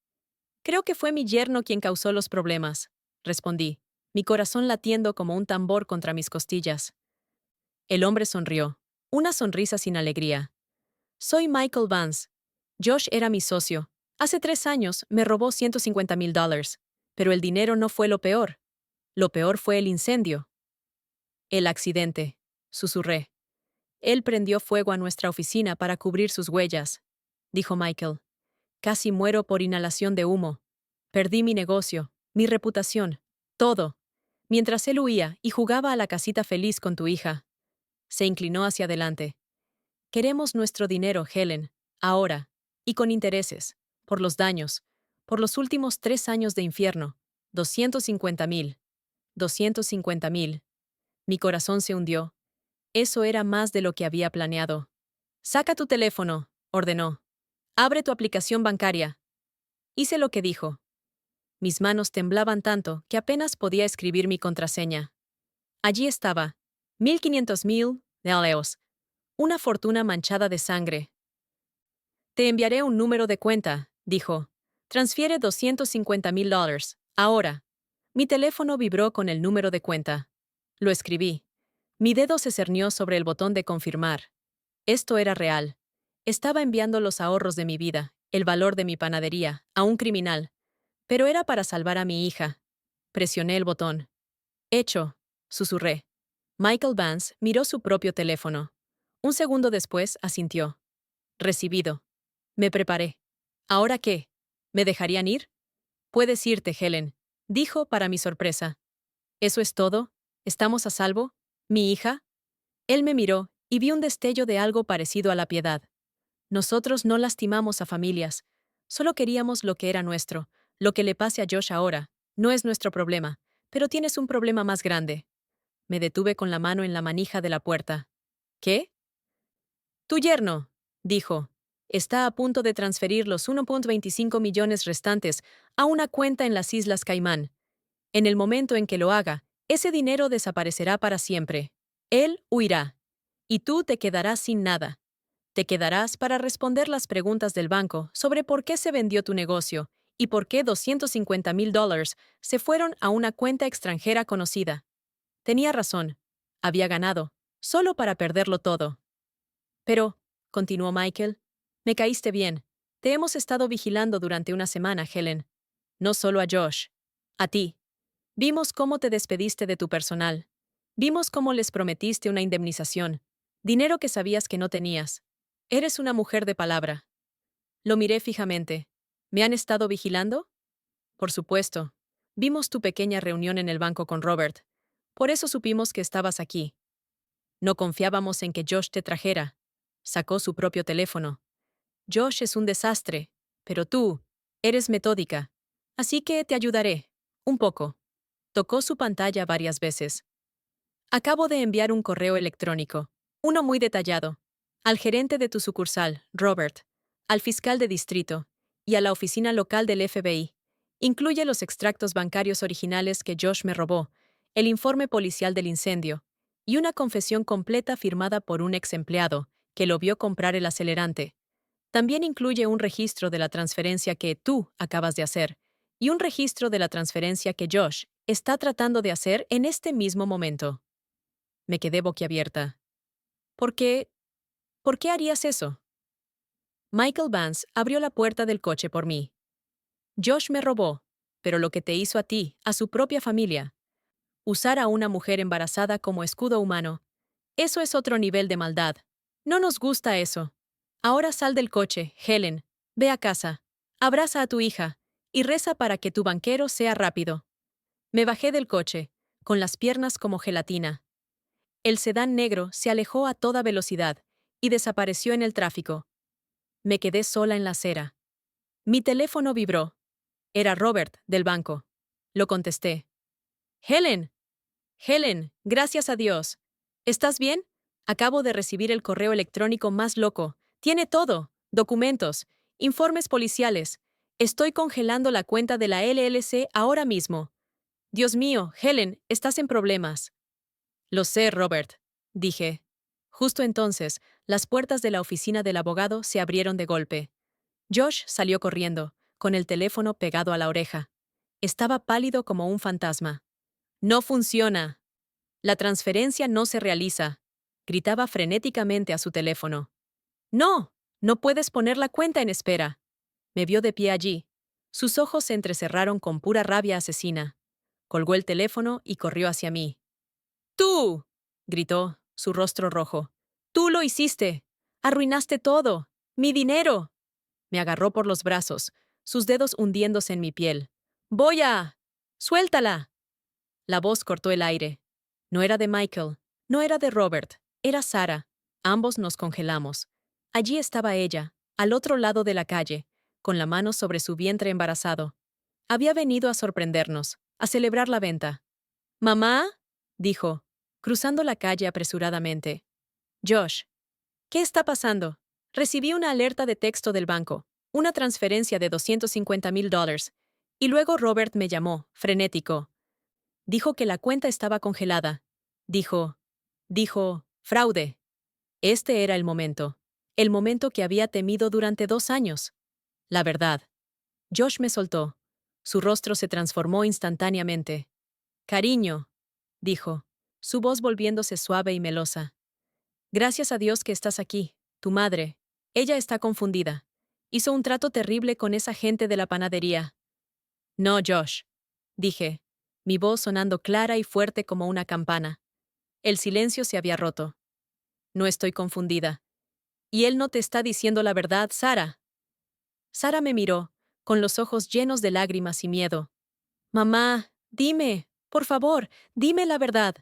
«Creo que fue mi yerno quien causó los problemas», respondí, mi corazón latiendo como un tambor contra mis costillas. El hombre sonrió, una sonrisa sin alegría. «Soy Michael Vance. Josh era mi socio. Hace 3 años me robó $150,000, pero el dinero no fue lo peor. Lo peor fue el incendio». «El accidente», susurré. «Él prendió fuego a nuestra oficina para cubrir sus huellas», dijo Michael. «Casi muero por inhalación de humo. Perdí mi negocio, mi reputación, todo. Mientras él huía y jugaba a la casita feliz con tu hija». Se inclinó hacia adelante. Queremos nuestro dinero, Helen, ahora, y con intereses, por los daños, por los últimos 3 años de infierno, 250,000, 250,000. Mi corazón se hundió. Eso era más de lo que había planeado. Saca tu teléfono, ordenó. Abre tu aplicación bancaria. Hice lo que dijo. Mis manos temblaban tanto que apenas podía escribir mi contraseña. Allí estaba, 1,500,000 dólares, una fortuna manchada de sangre. Te enviaré un número de cuenta, dijo. Transfiere $250,000, ahora. Mi teléfono vibró con el número de cuenta. Lo escribí. Mi dedo se cernió sobre el botón de confirmar. Esto era real. Estaba enviando los ahorros de mi vida, el valor de mi panadería, a un criminal. Pero era para salvar a mi hija. Presioné el botón. Hecho, susurré. Michael Vance miró su propio teléfono. Un segundo después asintió. Recibido. Me preparé. ¿Ahora qué? ¿Me dejarían ir? Puedes irte, Helen, dijo para mi sorpresa. ¿Eso es todo? ¿Estamos a salvo? ¿Mi hija? Él me miró y vi un destello de algo parecido a la piedad. Nosotros no lastimamos a familias. Solo queríamos lo que era nuestro. Lo que le pase a Josh ahora no es nuestro problema, pero tienes un problema más grande. Me detuve con la mano en la manija de la puerta. ¿Qué? Tu yerno, dijo, está a punto de transferir los 1,25 millones restantes a una cuenta en las Islas Caimán. En el momento en que lo haga, ese dinero desaparecerá para siempre. Él huirá. Y tú te quedarás sin nada. Te quedarás para responder las preguntas del banco sobre por qué se vendió tu negocio y por qué $250,000 se fueron a una cuenta extranjera conocida. Tenía razón. Había ganado, solo para perderlo todo. Pero, continuó Michael, me caíste bien. Te hemos estado vigilando durante una semana, Helen. No solo a Josh. A ti. Vimos cómo te despediste de tu personal. Vimos cómo les prometiste una indemnización. Dinero que sabías que no tenías. Eres una mujer de palabra. Lo miré fijamente. ¿Me han estado vigilando? Por supuesto. Vimos tu pequeña reunión en el banco con Robert. Por eso supimos que estabas aquí. No confiábamos en que Josh te trajera. Sacó su propio teléfono. Josh es un desastre, pero tú eres metódica. Así que te ayudaré. Un poco. Tocó su pantalla varias veces. Acabo de enviar un correo electrónico, uno muy detallado, al gerente de tu sucursal, Robert, al fiscal de distrito y a la oficina local del FBI. Incluye los extractos bancarios originales que Josh me robó, el informe policial del incendio y una confesión completa firmada por un ex empleado que lo vio comprar el acelerante. También incluye un registro de la transferencia que tú acabas de hacer y un registro de la transferencia que Josh está tratando de hacer en este mismo momento. Me quedé boquiabierta. ¿Por qué? ¿Por qué harías eso? Michael Vance abrió la puerta del coche por mí. Josh me robó, pero lo que te hizo a ti, a su propia familia. Usar a una mujer embarazada como escudo humano. Eso es otro nivel de maldad. No nos gusta eso. Ahora sal del coche, Helen. Ve a casa. Abraza a tu hija. Y reza para que tu banquero sea rápido. Me bajé del coche, con las piernas como gelatina. El sedán negro se alejó a toda velocidad y desapareció en el tráfico. Me quedé sola en la acera. Mi teléfono vibró. Era Robert, del banco. Lo contesté. Helen. Helen, gracias a Dios. ¿Estás bien? Acabo de recibir el correo electrónico más loco. Tiene todo. Documentos, informes policiales. Estoy congelando la cuenta de la LLC ahora mismo. Dios mío, Helen, estás en problemas. Lo sé, Robert, dije. Justo entonces, las puertas de la oficina del abogado se abrieron de golpe. Josh salió corriendo, con el teléfono pegado a la oreja. Estaba pálido como un fantasma. No funciona. La transferencia no se realiza. Gritaba frenéticamente a su teléfono. No, no puedes poner la cuenta en espera. Me vio de pie allí. Sus ojos se entrecerraron con pura rabia asesina. Colgó el teléfono y corrió hacia mí. ¡Tú! Gritó, su rostro rojo. ¡Tú lo hiciste! ¡Arruinaste todo! ¡Mi dinero! Me agarró por los brazos, sus dedos hundiéndose en mi piel. ¡Voy a... ¡Suéltala! La voz cortó el aire. No era de Michael, no era de Robert, era Sarah. Ambos nos congelamos. Allí estaba ella, al otro lado de la calle, con la mano sobre su vientre embarazado. Había venido a sorprendernos, a celebrar la venta. «¿Mamá?», dijo, cruzando la calle apresuradamente. «Josh, ¿qué está pasando?». Recibí una alerta de texto del banco, una transferencia de $250,000, y luego Robert me llamó, frenético. Dijo que la cuenta estaba congelada. Dijo, fraude. Este era el momento que había temido durante 2 años. La verdad. Josh me soltó. Su rostro se transformó instantáneamente. «Cariño», dijo, su voz volviéndose suave y melosa. «Gracias a Dios que estás aquí. Tu madre. Ella está confundida. Hizo un trato terrible con esa gente de la panadería». «No, Josh», dije, mi voz sonando clara y fuerte como una campana. El silencio se había roto. «No estoy confundida. Y él no te está diciendo la verdad, Sara». Sara me miró, con los ojos llenos de lágrimas y miedo. «Mamá, dime, por favor, dime la verdad».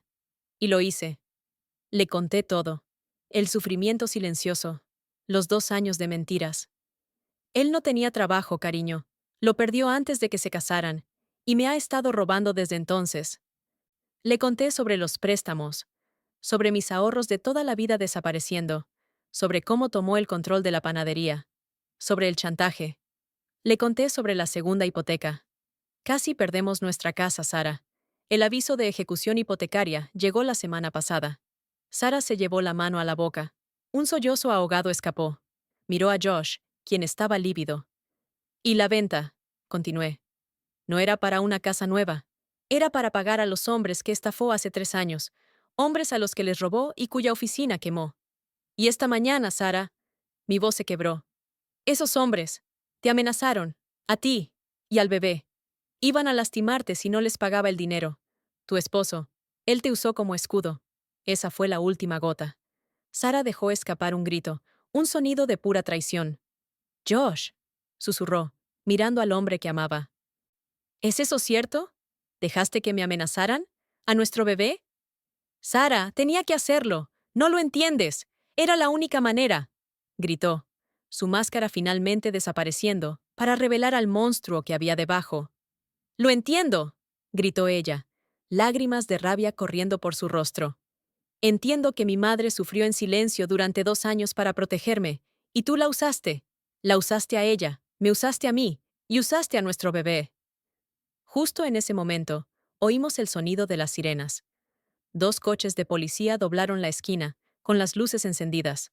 Y lo hice. Le conté todo. El sufrimiento silencioso. Los 2 años de mentiras. Él no tenía trabajo, cariño. Lo perdió antes de que se casaran, y me ha estado robando desde entonces. Le conté sobre los préstamos, sobre mis ahorros de toda la vida desapareciendo, sobre cómo tomó el control de la panadería, sobre el chantaje. Le conté sobre la segunda hipoteca. Casi perdemos nuestra casa, Sara. El aviso de ejecución hipotecaria llegó la semana pasada. Sara se llevó la mano a la boca. Un sollozo ahogado escapó. Miró a Josh, quien estaba lívido. «Y la venta», continué. «No era para una casa nueva. Era para pagar a los hombres que estafó hace 3 años, hombres a los que les robó y cuya oficina quemó. Y esta mañana, Sara», mi voz se quebró, «esos hombres te amenazaron, a ti y al bebé. Iban a lastimarte si no les pagaba el dinero. Tu esposo, él te usó como escudo. Esa fue la última gota». Sara dejó escapar un grito, un sonido de pura traición. «Josh», susurró, mirando al hombre que amaba. «¿Es eso cierto? ¿Dejaste que me amenazaran? ¿A nuestro bebé?». «Sara, tenía que hacerlo. No lo entiendes. Era la única manera», gritó, su máscara finalmente desapareciendo para revelar al monstruo que había debajo. «Lo entiendo», gritó ella, lágrimas de rabia corriendo por su rostro. «Entiendo que mi madre sufrió en silencio durante 2 años para protegerme, y tú la usaste. La usaste a ella, me usaste a mí, y usaste a nuestro bebé». Justo en ese momento, oímos el sonido de las sirenas. 2 coches de policía doblaron la esquina, con las luces encendidas.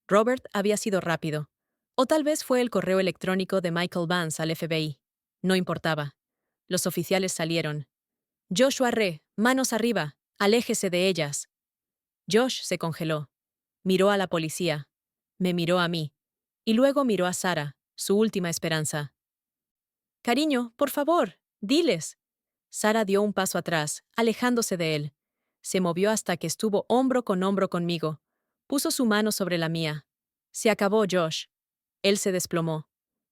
Robert había sido rápido. O tal vez fue el correo electrónico de Michael Vance al FBI. No importaba. Los oficiales salieron. «Joshua Re, manos arriba, aléjese de ellas». Josh se congeló. Miró a la policía. Me miró a mí. Y luego miró a Sara, su última esperanza. «Cariño, por favor, diles». Sara dio un paso atrás, alejándose de él. Se movió hasta que estuvo hombro con hombro conmigo. Puso su mano sobre la mía. «Se acabó, Josh». Él se desplomó.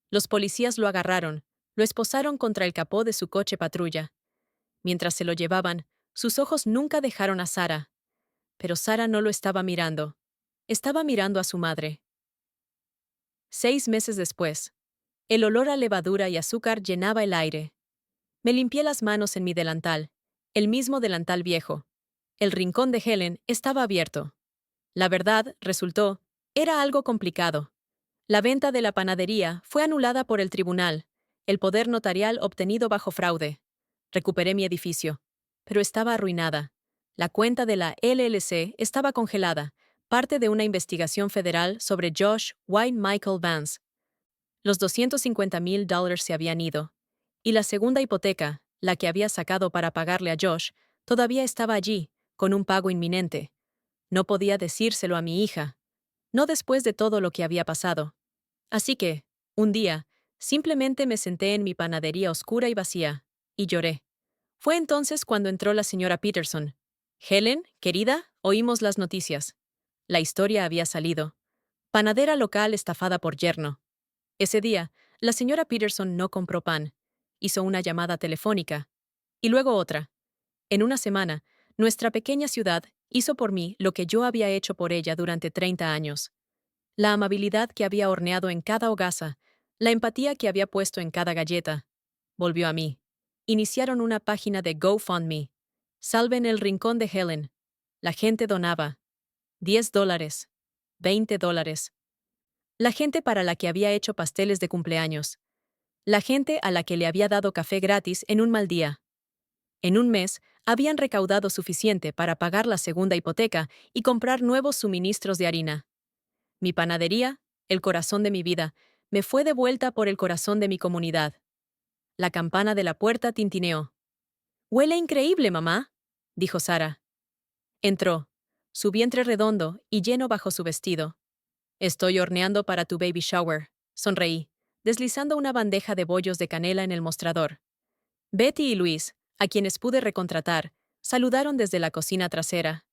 Los policías lo agarraron, lo esposaron contra el capó de su coche patrulla. Mientras se lo llevaban, sus ojos nunca dejaron a Sara. Pero Sara no lo estaba mirando. Estaba mirando a su madre. 6 meses después. El olor a levadura y azúcar llenaba el aire. Me limpié las manos en mi delantal, el mismo delantal viejo. El rincón de Helen estaba abierto. La verdad, resultó, era algo complicado. La venta de la panadería fue anulada por el tribunal, el poder notarial obtenido bajo fraude. Recuperé mi edificio, pero estaba arruinada. La cuenta de la LLC estaba congelada, parte de una investigación federal sobre Josh Wayne Michael Vance. Los $250,000 se habían ido, y la segunda hipoteca, la que había sacado para pagarle a Josh, todavía estaba allí, con un pago inminente. No podía decírselo a mi hija, no después de todo lo que había pasado. Así que, un día, simplemente me senté en mi panadería oscura y vacía, y lloré. Fue entonces cuando entró la señora Peterson. «Helen, querida, oímos las noticias». La historia había salido. Panadera local estafada por yerno. Ese día, la señora Peterson no compró pan. Hizo una llamada telefónica. Y luego otra. En una semana, nuestra pequeña ciudad Hizo por mí lo que yo había hecho por ella durante 30 años. La amabilidad que había horneado en cada hogaza, la empatía que había puesto en cada galleta. Volvió a mí. Iniciaron una página de GoFundMe. Salven el rincón de Helen. La gente donaba. $10, $20. La gente para la que había hecho pasteles de cumpleaños. La gente a la que le había dado café gratis en un mal día. En un mes, habían recaudado suficiente para pagar la segunda hipoteca y comprar nuevos suministros de harina. Mi panadería, el corazón de mi vida, me fue devuelta por el corazón de mi comunidad. La campana de la puerta tintineó. «Huele increíble, mamá», dijo Sara. Entró, su vientre redondo y lleno bajo su vestido. «Estoy horneando para tu baby shower», sonreí, deslizando una bandeja de bollos de canela en el mostrador. Betty y Luis, a quienes pude recontratar, saludaron desde la cocina trasera.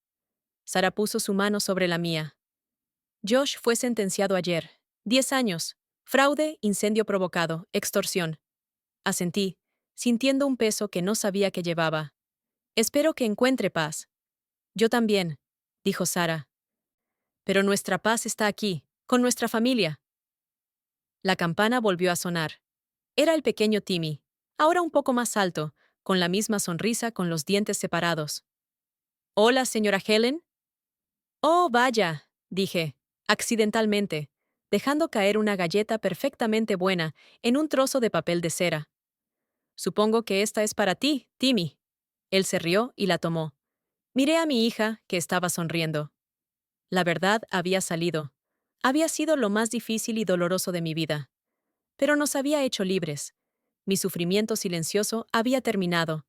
Sara puso su mano sobre la mía. «Josh fue sentenciado ayer. 10 años. Fraude, incendio provocado, extorsión». Asentí, sintiendo un peso que no sabía que llevaba. «Espero que encuentre paz». «Yo también», dijo Sara. «Pero nuestra paz está aquí, con nuestra familia». La campana volvió a sonar. Era el pequeño Timmy, ahora un poco más alto, con la misma sonrisa con los dientes separados. «Hola, señora Helen». «Oh, vaya», dije, accidentalmente, dejando caer una galleta perfectamente buena en un trozo de papel de cera. «Supongo que esta es para ti, Timmy». Él se rió y la tomó. Miré a mi hija, que estaba sonriendo. La verdad había salido. Había sido lo más difícil y doloroso de mi vida. Pero nos había hecho libres. Mi sufrimiento silencioso había terminado.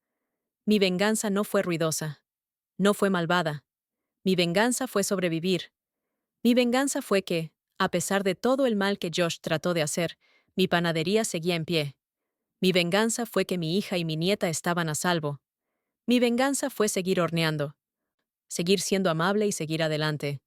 Mi venganza no fue ruidosa. No fue malvada. Mi venganza fue sobrevivir. Mi venganza fue que, a pesar de todo el mal que Josh trató de hacer, mi panadería seguía en pie. Mi venganza fue que mi hija y mi nieta estaban a salvo. Mi venganza fue seguir horneando. Seguir siendo amable y seguir adelante.